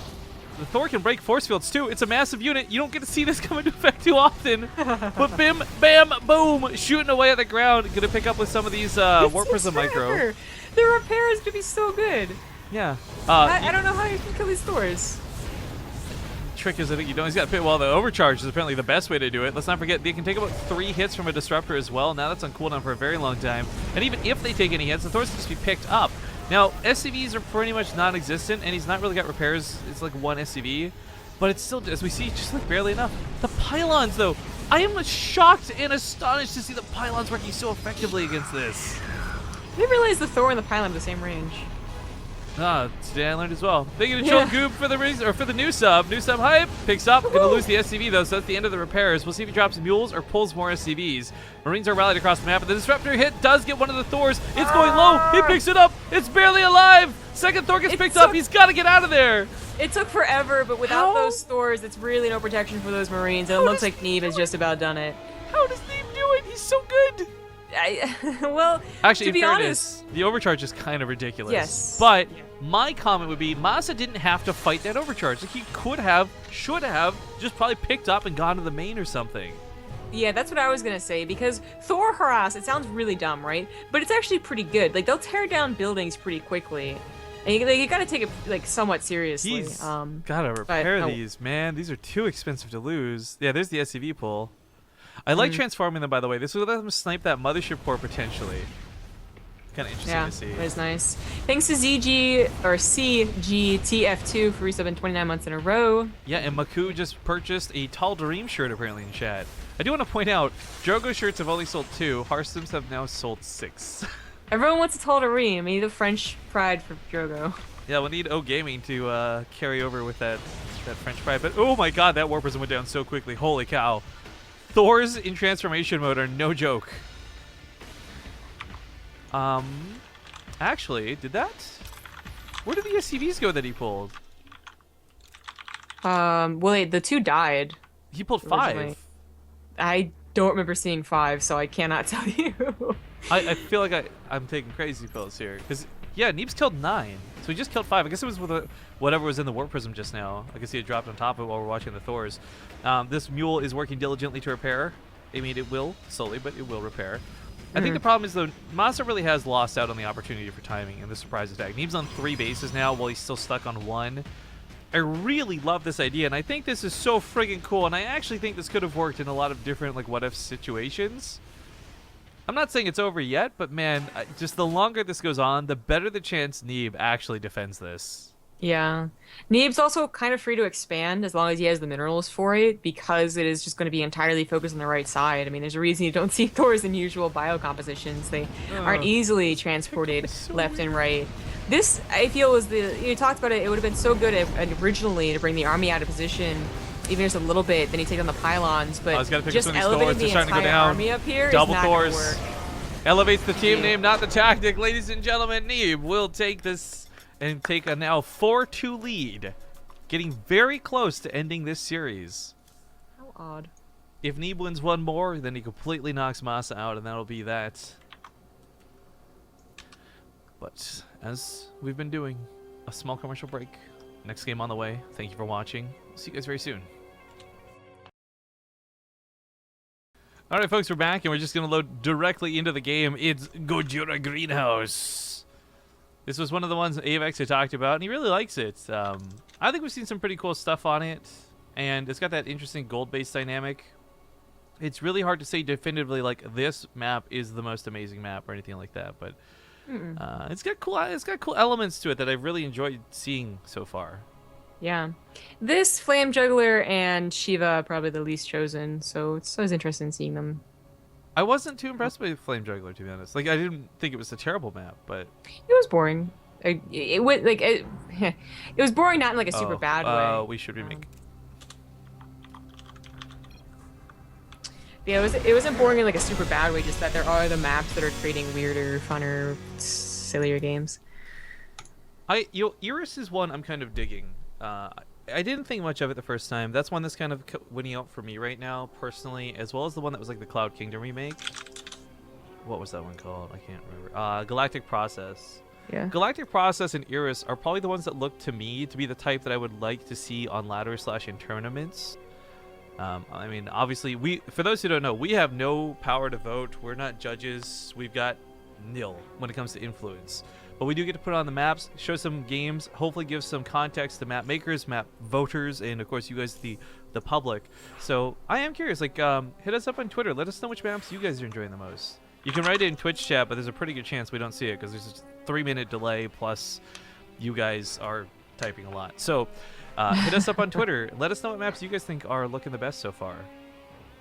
Thor can break force fields too. It's a massive unit. You don't get to see this come into effect too often. But bim, bam, boom, shooting away at the ground. Gonna pick up with some of these Warp Prism Micro. The repair is gonna be so good. Yeah. I don't know how you can kill these Thors. Trick is, I think you don't. He's got to pit. Well, the overcharge is apparently the best way to do it. Let's not forget they can take about 3 hits from a disruptor as well. Now that's on cooldown for a very long time. And even if they take any hits, the Thors can just be picked up. Now SCVs are pretty much non-existent, and he's not really got repairs. It's like 1 SCV, but it's still, as we see, just like barely enough. The pylons, though, I am shocked and astonished to see the pylons working so effectively against this. I didn't realize the Thor and the pylon have the same range. Today I learned as well. They get a chill goop for the new sub. New sub hype picks up. Gonna lose the SCV though, so that's the end of the repairs. We'll see if he drops mules or pulls more SCVs. Marines are rallied across the map, but the disruptor hit does get one of the Thors. It's going low. He picks it up. It's barely alive. Second Thor gets picked up. He's got to get out of there. It took forever, but without those Thors, it's really no protection for those Marines. And it looks like Neeb has just about done it. How does Neeb do it? He's so good. Well, actually, to be honest, the overcharge is kind of ridiculous. Yes. But my comment would be, MaSa didn't have to fight that overcharge. Like, he could have, should have, just probably picked up and gone to the main or something. Yeah, that's what I was gonna say, because Thor harass, it sounds really dumb, right? But it's actually pretty good. Like, they'll tear down buildings pretty quickly. And you gotta take it, like, somewhat seriously. He's gotta repair these, man. These are too expensive to lose. Yeah, there's the SCV pull. I like transforming them, by the way. This will let them snipe that mothership core potentially. Kind of interesting to see. Yeah, that is nice. Thanks to CGTF2 for resubbing 29 months in a row. Yeah, and Maku just purchased a Tall Dareem shirt apparently in chat. I do want to point out, Drogo shirts have only sold 2. Hearthstones have now sold 6. Everyone wants a Tall Dareem. I need the French pride for Drogo. Yeah, we'll need O Gaming to carry over with that French pride. But oh my god, that Warp Prism went down so quickly. Holy cow. Thors in transformation mode are no joke. Actually, did that? Where did the SCVs go that he pulled? Well, the 2 died. He pulled originally. 5. I don't remember seeing 5, so I cannot tell you. I feel like I'm taking crazy pills here. Because, yeah, Neeb's killed 9. So he just killed 5. I guess it was with whatever was in the Warp Prism just now. I can see it dropped on top of it while we're watching the Thors. This mule is working diligently to repair. I mean, it will, slowly, but it will repair. I think the problem is, though, MaSa really has lost out on the opportunity for timing in the surprise attack. Neeb's on 3 bases now while he's still stuck on 1. I really love this idea, and I think this is so friggin' cool, and I actually think this could have worked in a lot of different, like, what-if situations. I'm not saying it's over yet, but, man, just the longer this goes on, the better the chance Neeb actually defends this. Yeah. Neeb's also kind of free to expand as long as he has the minerals for it, because it is just going to be entirely focused on the right side. I mean, there's a reason you don't see Thors in usual biocompositions. They aren't easily transported left and right. This, I feel, was you talked about it, it would have been so good originally to bring the army out of position, even just a little bit, then you take on the pylons, but just elevating the entire army up here is not going to work. Elevates the team name, not the tactic. Ladies and gentlemen, Neeb will take this and take a now 4-2 lead, getting very close to ending this series. How odd. If Neeb wins one more, then he completely knocks MaSa out, and that'll be that. But as we've been doing, a small commercial break. Next game on the way. Thank you for watching. See you guys very soon. Alright folks, we're back and we're just going to load directly into the game. It's Gojira Greenhouse. This was one of the ones Avex had talked about and he really likes it. I think we've seen some pretty cool stuff on it. And it's got that interesting gold-based dynamic. It's really hard to say definitively like this map is the most amazing map or anything like that, but it's got cool elements to it that I've really enjoyed seeing so far. Yeah. This Flame Juggler and Shiva probably the least chosen, so it's always interesting seeing them. I wasn't too impressed by Flame Juggler, to be honest. Like I didn't think it was a terrible map, but it was boring. It was boring, not in like a super bad way. We should remake. Yeah, it wasn't boring in like a super bad way, just that there are the maps that are creating weirder, funner, sillier games. Iris is one I'm kind of digging. I didn't think much of it the first time. That's one that's kind of winning out for me right now, personally, as well as the one that was like the Cloud Kingdom remake. What was that one called? I can't remember. Galactic Process. Yeah. Galactic Process and Iris are probably the ones that look to me to be the type that I would like to see on ladder / in tournaments. I mean, obviously, for those who don't know, we have no power to vote. We're not judges. We've got nil when it comes to influence. But we do get to put on the maps, show some games, hopefully give some context to map makers, map voters, and of course you guys, the public. So I am curious, like, hit us up on Twitter. Let us know which maps you guys are enjoying the most. You can write it in Twitch chat, but there's a pretty good chance we don't see it because there's a 3-minute delay, plus you guys are typing a lot. So hit us up on Twitter. Let us know what maps you guys think are looking the best so far.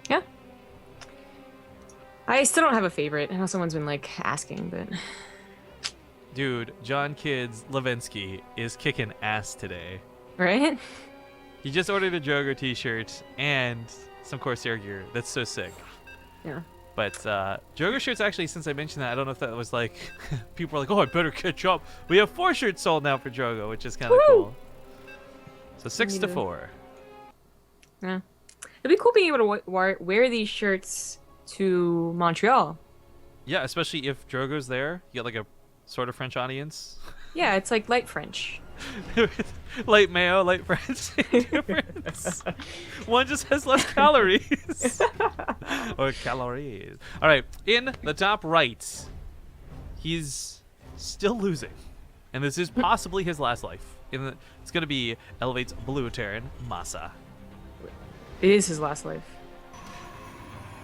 Yeah. I still don't have a favorite. I know someone's been like asking, but dude, John Kids Levinsky is kicking ass today. Right? He just ordered a Jogo t-shirt and some Corsair gear. That's so sick. Yeah. But Jogo shirts, actually, since I mentioned that, I don't know if that was like people were like, oh, I better catch up. We have 4 shirts sold now for Jogo, which is kind of cool. So 6-4. Yeah. It'd be cool being able to wear these shirts to Montreal. Yeah, especially if Drogo's there. You get like a sort of French audience. Yeah, it's like light French. Light mayo, light French. Difference. One just has less calories. Or calories. All right, in the top right, he's still losing. And this is possibly his last life. It's going to be Elevate's Blue Terran, MaSa. It is his last life.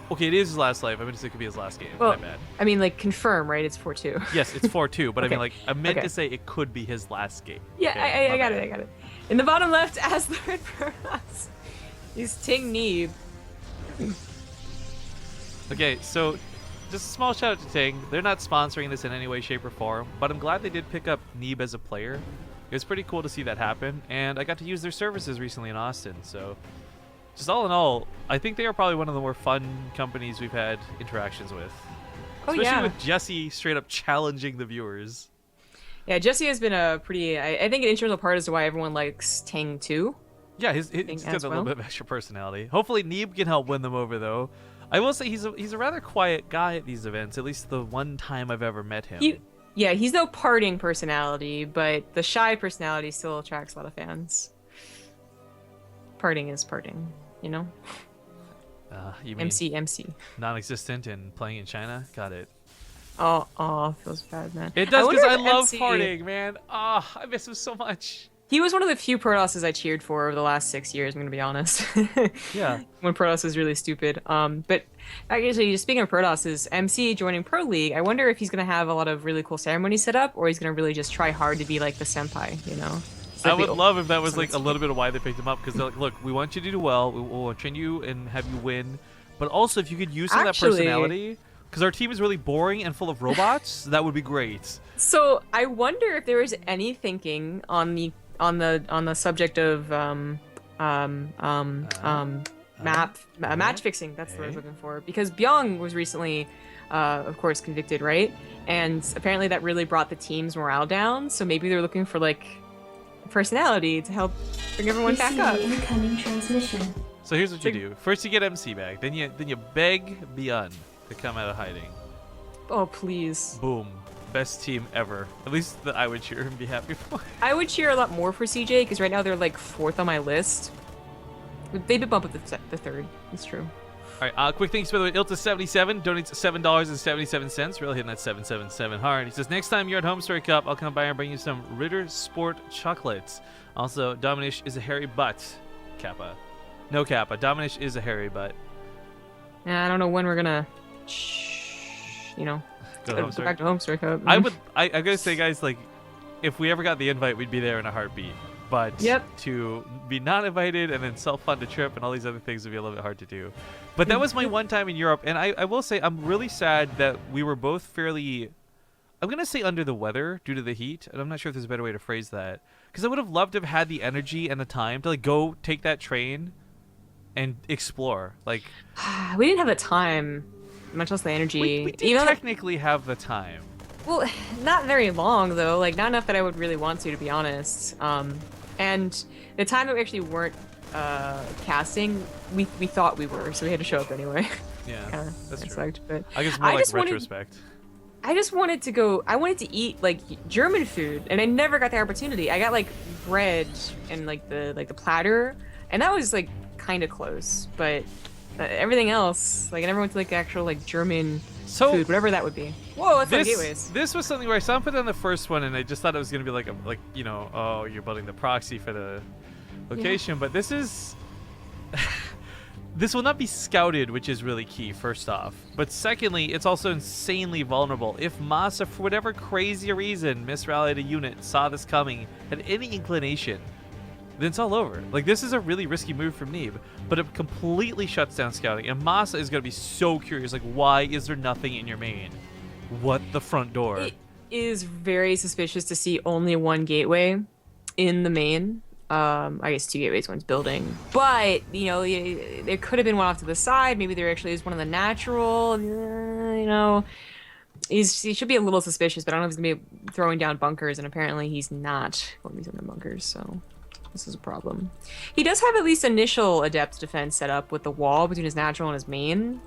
Okay, it is his last life. I mean, it could be his last game. Well, My bad. I mean, like, confirm, right? It's 4-2. Yes, it's 4-2, but Okay. I mean, like, I meant to say it could be his last game. Yeah, Okay, I got it. In the bottom left, as the red Protoss, is Ting Neeb. Okay, so just a small shout out to Ting. They're not sponsoring this in any way, shape, or form, but I'm glad they did pick up Neeb as a player. It was pretty cool to see that happen, and I got to use their services recently in Austin, so just all in all, I think they are probably one of the more fun companies we've had interactions with. Oh, Especially yeah. with Jesse straight up challenging the viewers. Yeah, Jesse has been a pretty, I think an integral part as to why everyone likes Ting too. Yeah, he's got a little bit of extra personality. Hopefully Neeb can help win them over, though. I will say he's a rather quiet guy at these events, at least the one time I've ever met him. Yeah, he's no partying personality, but the shy personality still attracts a lot of fans. Partying is partying, you know? You mean MC. non-existent and playing in China? Got it. Oh, feels bad, man. It does, because I love MC partying, man. I miss him so much. He was one of the few Protosses I cheered for over the last 6 years, I'm gonna be honest. Yeah. When Protoss was really stupid. But actually, just speaking of Protosses, MC joining Pro League, I wonder if he's gonna have a lot of really cool ceremonies set up, or he's gonna really just try hard to be like the senpai, you know? I would love if that was like a little bit of why they picked him up, because they're like, look, we want you to do well, we will train you and have you win, but also if you could use some of that personality, because our team is really boring and full of robots, that would be great. So I wonder if there was any thinking on the subject of match fixing. That's what I was looking for, because Byung was recently of course convicted, right? And apparently that really brought the team's morale down, so maybe they're looking for like personality to help bring everyone back up. Incoming transmission. So here's what you do. First you get MC back, then you beg Byung to come out of hiding. Oh, please. Boom. best team ever. At least that I would cheer and be happy for. I would cheer a lot more for CJ because right now they're like 4th on my list. They did bump up the 3rd. It's true. All right, quick thanks by the way. Ilta77 donates $7.77. Really hitting that 777 hard. He says, next time you're at Home Story Cup, I'll come by and bring you some Ritter Sport chocolates. Also, Dominish is a hairy butt. Kappa. No Kappa. Dominish is a hairy butt. Yeah, I don't know when we're gonna, you know, go back to Home Story Cup. I gotta say, guys, like, if we ever got the invite, we'd be there in a heartbeat. But to be not invited and then self-fund a trip and all these other things would be a little bit hard to do. But that was my one time in Europe, and I will say I'm really sad that we were both fairly, I'm going to say under the weather due to the heat, and I'm not sure if there's a better way to phrase that. Because I would have loved to have had the energy and the time to like go take that train and explore. Like we didn't have the time, much less the energy. We did technically have the time. Well, not very long though. Like not enough that I would really want to be honest. And the time that we actually weren't casting, we thought we were, so we had to show up anyway. Yeah, that's true. Sucked, but I guess more like retrospect. I just wanted to go. I wanted to eat like German food, and I never got the opportunity. I got like bread and like the platter, and that was like kind of close. But everything else, like I never went to like actual like German food, whatever that would be. Whoa, that's on gateways. This was something where I saw him put on the first one, and I just thought it was gonna be like you know, oh, you're building the proxy for the location, but this is. This will not be scouted, which is really key, first off. But secondly, it's also insanely vulnerable. If MaSa, for whatever crazy reason, misrallied a unit, saw this coming, had any inclination, then it's all over. Like, this is a really risky move from Neeb, but it completely shuts down scouting. And MaSa is going to be so curious, like, why is there nothing in your main? What the front door? It is very suspicious to see only one gateway in the main. I guess 2 gateways, one's building. But, you know, there could have been one off to the side. Maybe there actually is one on the natural. You know, he should be a little suspicious, but I don't know if he's going to be throwing down bunkers, and apparently he's not going to be throwing down bunkers, so this is a problem. He does have at least initial adept defense set up with the wall between his natural and his main.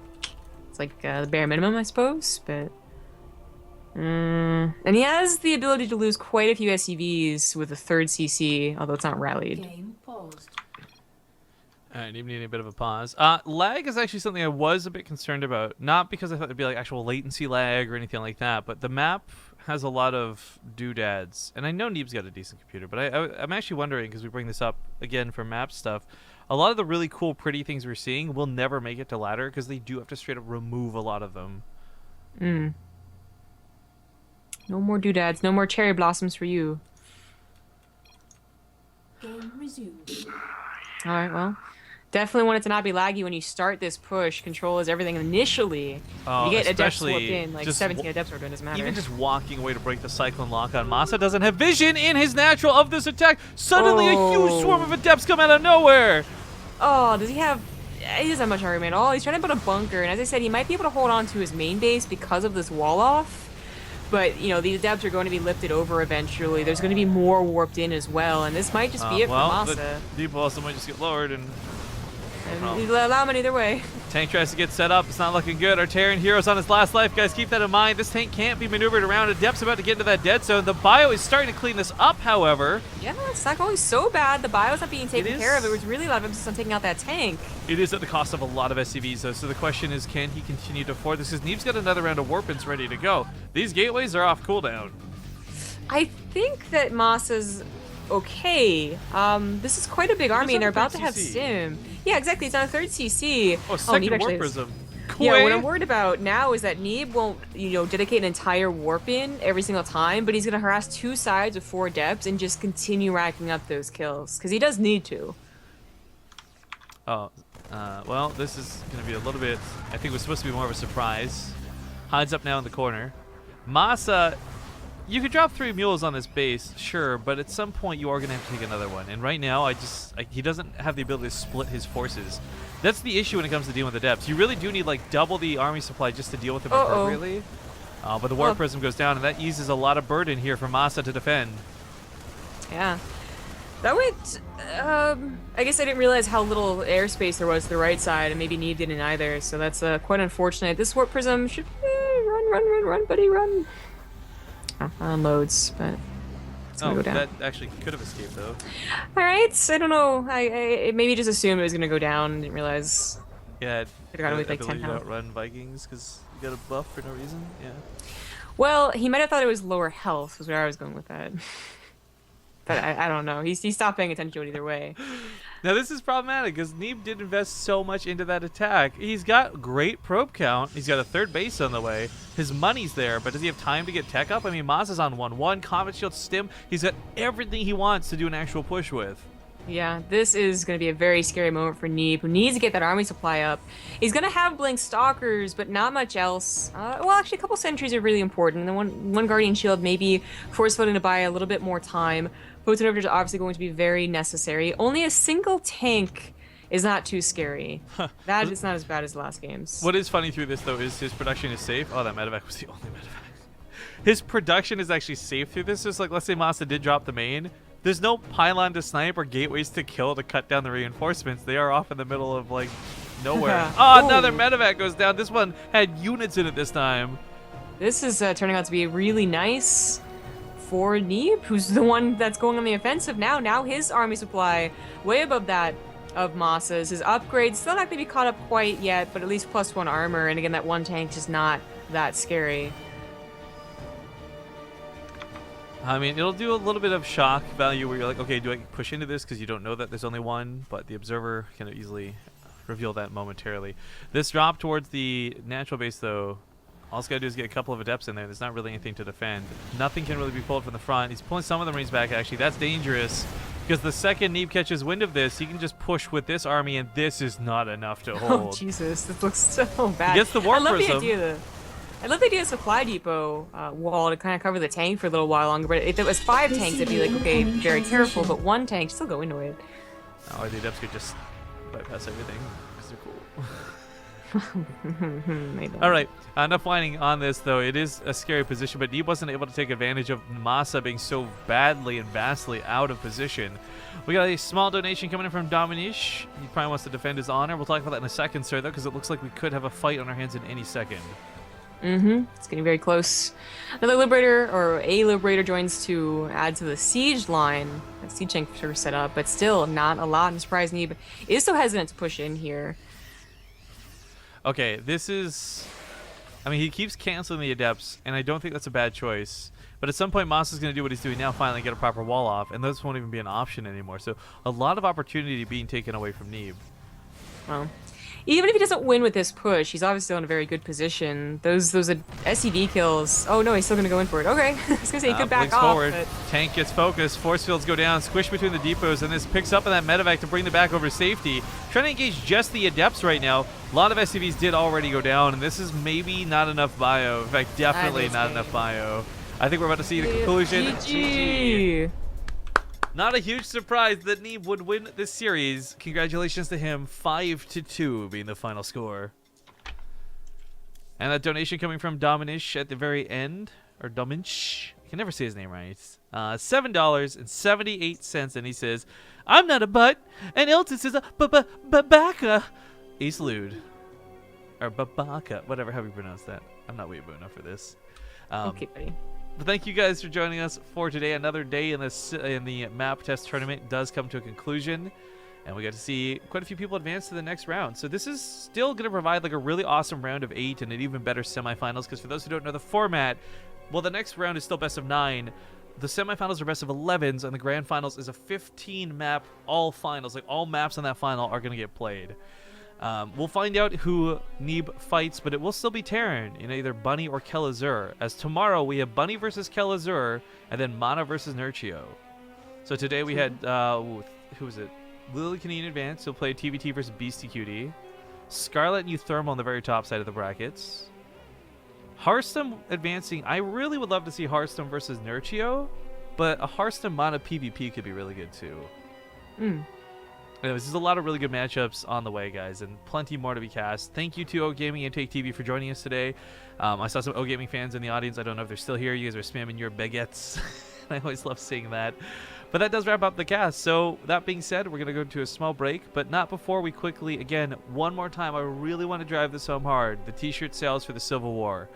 It's like the bare minimum, I suppose, but... and he has the ability to lose quite a few SCVs with a 3rd CC, although it's not rallied. Game paused. Alright, Neeb needing a bit of a pause. Lag is actually something I was a bit concerned about. Not because I thought it'd be like actual latency lag or anything like that, but the map has a lot of doodads. And I know Neeb's got a decent computer, but I'm actually wondering, because we bring this up again for map stuff, a lot of the really cool, pretty things we're seeing will never make it to ladder because they do have to straight up remove a lot of them. No more doodads, no more cherry blossoms for you. Game resumed. Alright, well. Definitely want it to not be laggy when you start this push. Control is everything initially. You get adepts warped in, like 17 adepts warped in, doesn't matter. Even just walking away to break the Cyclone lock on MaSa doesn't have vision in his natural of this attack. Suddenly a huge swarm of adepts come out of nowhere. Oh, does he have... He doesn't have much argument at all. He's trying to build a bunker, and as I said, he might be able to hold on to his main base because of this wall off. But, you know, these adepts are going to be lifted over eventually. There's going to be more warped in as well, and this might just be it for MaSa. The deep also might just get lowered, and allow him either way. Tank tries to get set up. It's not looking good. Our Terran hero's on his last life. Guys, keep that in mind. This tank can't be maneuvered around. Adept's about to get into that dead zone. The bio is starting to clean this up, however. Yeah, it's not going so bad. The bio's not being taken care of. It was really a lot of emphasis on taking out that tank. It is at the cost of a lot of SCVs, though. So the question is, can he continue to afford this? Because Neeb's got another round of warp-ins ready to go. These gateways are off cooldown. I think that MaSa's okay. This is quite a big army, and they're about to have Sim. Yeah, exactly. It's on a 3rd CC. Oh, second warp prism. Yeah, what I'm worried about now is that Neeb won't, you know, dedicate an entire warp in every single time, but he's going to harass 2 sides with 4 adepts and just continue racking up those kills, because he does need to. Oh, well, this is going to be a little bit, I think it was supposed to be more of a surprise. Hides up now in the corner. MaSa, you could drop 3 mules on this base, sure, but at some point you are going to have to take another one. And right now, he doesn't have the ability to split his forces. That's the issue when it comes to dealing with adepts. You really do need like double the army supply just to deal with them appropriately. But the warp prism goes down, and that eases a lot of burden here for MaSa to defend. Yeah. That went, I guess I didn't realize how little airspace there was to the right side, and maybe Neeb didn't either, so that's quite unfortunate. This warp prism should, run, buddy, run. unloads, but it's gonna Oh, go down. that actually could have escaped though. All right, I don't know. I maybe just assumed it was gonna go down. Didn't realize. Yeah, Could've gotten away with, like, ability 10 to health. outrun Vikings because you got a buff for no reason. Yeah. Well, he might have thought it was lower health. Was where I was going with that. But I don't know. He stopped paying attention to it either way. Now this is problematic because Neeb did invest so much into that attack. He's got great probe count. He's got a third base on the way. His money's there, but does he have time to get tech up? I mean, MaSa's on 1-1, Comet Shield, Stim. He's got everything he wants to do an actual push with. Yeah, this is going to be a very scary moment for Neeb, who needs to get that army supply up. He's going to have Blink Stalkers, but not much else. Well, actually, a couple sentries are really important. And then one Guardian Shield maybe force voting to buy a little bit more time. Potent Overture is obviously going to be very necessary. Only a single tank is not too scary. That is not as bad as last game's. What is funny through this, though, is his production is safe. Oh, that medevac was the only medevac. His production is actually safe through this. Just like, let's say MaSa did drop the main. There's no pylon to snipe or gateways to kill to cut down the reinforcements. They are off in the middle of, like, nowhere. Oh, another medevac goes down. This one had units in it this time. This is turning out to be really nice for Neeb, who's the one that's going on the offensive now. Now his army supply way above that of MaSa's. His upgrades still not going to be caught up quite yet, but at least +1 armor. And again, that one tank is not that scary. I mean, it'll do a little bit of shock value where you're like, okay, do I push into this because you don't know that there's only one, but the observer can easily reveal that momentarily. This drop towards the natural base, though, all it's got to do is get a couple of adepts in there. There's not really anything to defend. Nothing can really be pulled from the front. He's pulling some of the Marines back, actually. That's dangerous because the second Neeb catches wind of this, he can just push with this army, and this is not enough to hold. Oh, Jesus. This looks so bad. He gets the warp I love the prism. idea I love the idea of supply depot wall to kind of cover the tank for a little while longer. But if it was 5 tanks, it'd be like, okay, very careful. But 1 tank, still go into it. Oh, the adepts could just bypass everything because they're cool. Maybe. All right, enough whining on this, though. It is a scary position, but Neeb wasn't able to take advantage of MaSa being so badly and vastly out of position. We got a small donation coming in from Dominish. He probably wants to defend his honor. We'll talk about that in a second, sir, though, because it looks like we could have a fight on our hands in any second. It's getting very close. Another Liberator, or a Liberator, joins to add to the siege line. That siege tank sort of set up, but still not a lot. I'm surprised Neeb is so hesitant to push in here. Okay, this is... I mean, he keeps canceling the adepts, and I don't think that's a bad choice. But at some point, MaSa's going to do what he's doing now, finally get a proper wall off, and those won't even be an option anymore. So a lot of opportunity being taken away from Neeb. Well, even if he doesn't win with this push, he's obviously in a very good position. Those SCV kills. Oh no, he's still gonna go in for it. Okay, I was gonna say he could back Blinks off. forward. But Tank gets focused. Force fields go down. Squish between the depots, and this picks up on that medevac to bring the back over to safety. Trying to engage just the adepts right now. A lot of SCVs did already go down, and this is maybe not enough bio. In fact, definitely not enough bio. I think we're about to see the conclusion. GG. Not a huge surprise that Neeb would win this series. Congratulations to him. 5-2 being the final score. And that donation coming from Dominish at the very end. Or Dominch. I can never say his name right. $7.78. And he says, I'm not a butt. And Elton says, babaka. Ace Lude. Or babaka. Whatever, how you pronounce that. I'm not weeaboo enough for this. Okay, buddy. But thank you guys for joining us for today. Another day in the map test tournament does come to a conclusion, and we got to see quite a few people advance to the next round. So this is still going to provide like a really awesome round of 8 and an even better semifinals. Because for those who don't know the format, well, the next round is still best of 9. The semifinals are best of 11s, and the grand finals is a 15 map all finals. Like all maps on that final are going to get played. We'll find out who Neeb fights, but it will still be Terran in either Bunny or Kelazur. As tomorrow we have Bunny versus Kelazur, and then Mana versus Nurchio. So today we had who was it? Lily Canine advance. He'll play TvT versus Beastie Cutie. Scarlet and Euthermal on the very top side of the brackets. Hearthstone advancing. I really would love to see Hearthstone versus Nurchio, but a Hearthstone Mana PvP could be really good too. Anyways, there's a lot of really good matchups on the way, guys, and plenty more to be cast. Thank you to O Gaming and Take TV for joining us today. I saw some O Gaming fans in the audience. I don't know if they're still here. You guys are spamming your baguettes. I always love seeing that. But that does wrap up the cast. So that being said, we're going to go to a small break, but not before we quickly, again, one more time, I really want to drive this home hard. The t-shirt sales for the Civil War.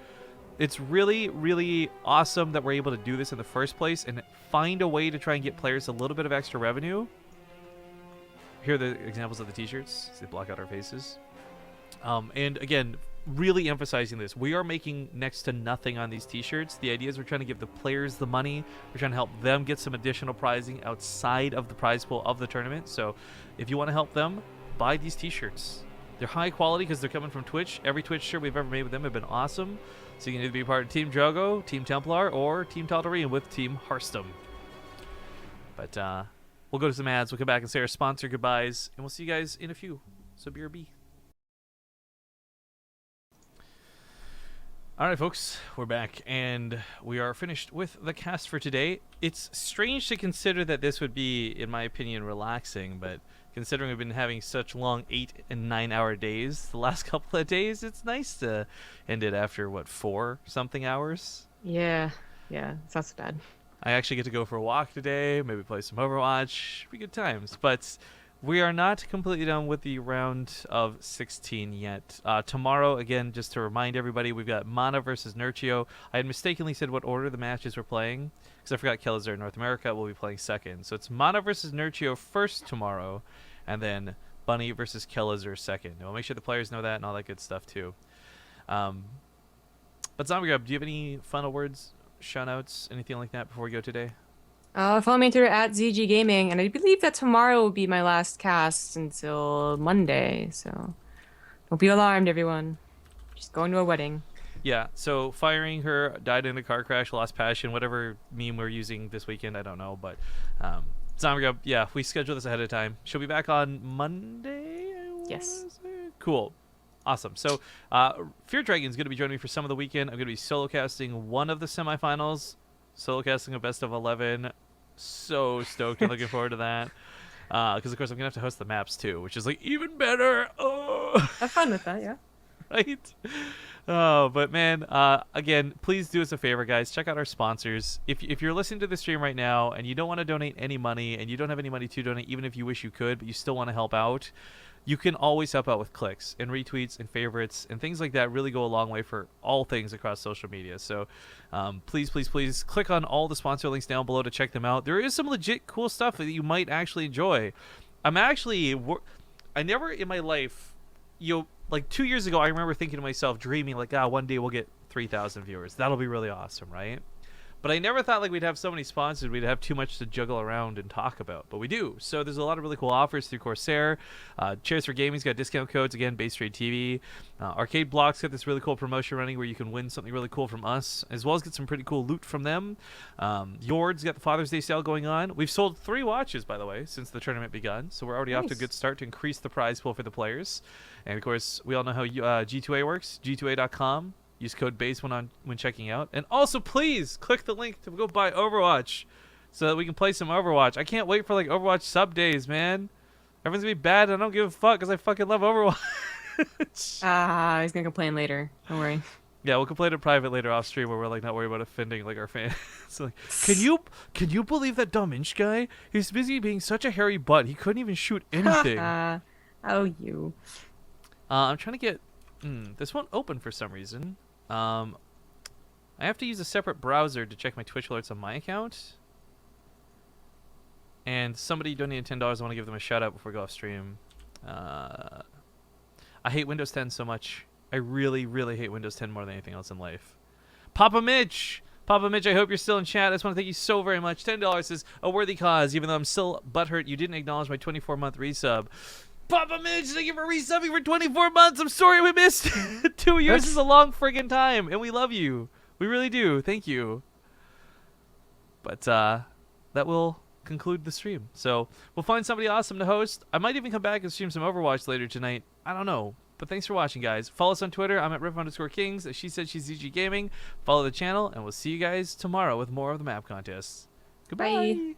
It's really, really awesome that we're able to do this in the first place and find a way to try and get players a little bit of extra revenue. Here are the examples of the t-shirts. They block out our faces. And again, really emphasizing this. We are making next to nothing on these t-shirts. The idea is we're trying to give the players the money. We're trying to help them get some additional prizing outside of the prize pool of the tournament. So if you want to help them, buy these t-shirts. They're high quality because they're coming from Twitch. Every Twitch shirt we've ever made with them have been awesome. So you can either be part of Team Drogo, Team Templar, or Team Tal'Darim with Team Hearthstone. But we'll go to some ads. We'll come back and say our sponsor goodbyes. And we'll see you guys in a few. So BRB. Alright folks, we're back, and we are finished with the cast for today. It's strange to consider that this would be, in my opinion, relaxing, but considering we've been having such long 8 and 9 hour days the last couple of days, it's nice to end it after, what, 4-something hours? Yeah, it's not so bad. I actually get to go for a walk today, maybe play some Overwatch, be good times, but we are not completely done with the round of 16 yet. Tomorrow, again, just to remind everybody, we've got Mana versus Nurchio. I had mistakenly said what order the matches were playing, because I forgot Kelazar in North America will be playing second. So it's Mana versus Nurchio first tomorrow, and then Bunny versus Kelazar second. And we'll make sure the players know that and all that good stuff, too. But Zombie Grub, do you have any final words, shout-outs, anything like that before we go today? Follow me on Twitter at ZG Gaming, and I believe that tomorrow will be my last cast until Monday, so don't be alarmed, everyone. Just going to a wedding. Yeah, so firing her, died in a car crash, lost passion, whatever meme we're using this weekend, I don't know, but Zombie Grub, yeah, we scheduled this ahead of time. She'll be back on Monday? Yes. Cool. Awesome. So, Fear Dragon's going to be joining me for some of the weekend. I'm going to be solo casting one of the semifinals, solo casting a best of 11. So stoked and looking forward to that. Because, of course, I'm going to have to host the maps, too, which is, like, even better. Oh. Have fun with that, yeah. Right? Oh, but, man, again, please do us a favor, guys. Check out our sponsors. If you're listening to the stream right now and you don't want to donate any money and you don't have any money to donate, even if you wish you could, but you still want to help out, you can always help out with clicks and retweets and favorites and things like that. Really go a long way for all things across social media. So please, please, please click on all the sponsor links down below to check them out. There is some legit cool stuff that you might actually enjoy. I never in my life, like 2 years ago, I remember thinking to myself, dreaming like, one day we'll get 3,000 viewers. That'll be really awesome, right? But I never thought like we'd have so many sponsors, we'd have too much to juggle around and talk about. But we do. So there's a lot of really cool offers through Corsair. Chairs for Gaming's got discount codes. Again, BaseTradeTV. Arcade Block's got this really cool promotion running where you can win something really cool from us, as well as get some pretty cool loot from them. Yord's got the Father's Day sale going on. We've sold 3 watches, by the way, since the tournament begun. So we're already off to a good start to increase the prize pool for the players. And, of course, we all know how G2A works. G2A.com. Use code BASE when checking out. And also, please, click the link to go buy Overwatch so that we can play some Overwatch. I can't wait for, like, Overwatch sub days, man. Everyone's going to be bad, and I don't give a fuck because I fucking love Overwatch. He's going to complain later. Don't worry. Yeah, we'll complain in private later off stream where we're, like, not worried about offending, like, our fans. So, like, can you believe that dumb inch guy? He's busy being such a hairy butt. He couldn't even shoot anything. Oh, you. I'm trying to get... this won't open for some reason. I have to use a separate browser to check my Twitch alerts on my account. And somebody donated $10. I want to give them a shout out before we go off stream. I hate Windows 10 so much. I really, really hate Windows 10 more than anything else in life. Papa Mitch, I hope you're still in chat. I just want to thank you so very much. $10 is a worthy cause, even though I'm still butthurt you didn't acknowledge my 24-month resub. Papa Mitch, thank you for resubbing for 24 months. I'm sorry we missed 2 years. Is a long friggin' time, and we love you. We really do. Thank you. But that will conclude the stream. So we'll find somebody awesome to host. I might even come back and stream some Overwatch later tonight. I don't know. But thanks for watching, guys. Follow us on Twitter. I'm at Riff_Kings. She said she's ZG Gaming. Follow the channel, and we'll see you guys tomorrow with more of the map contests. Goodbye. Bye.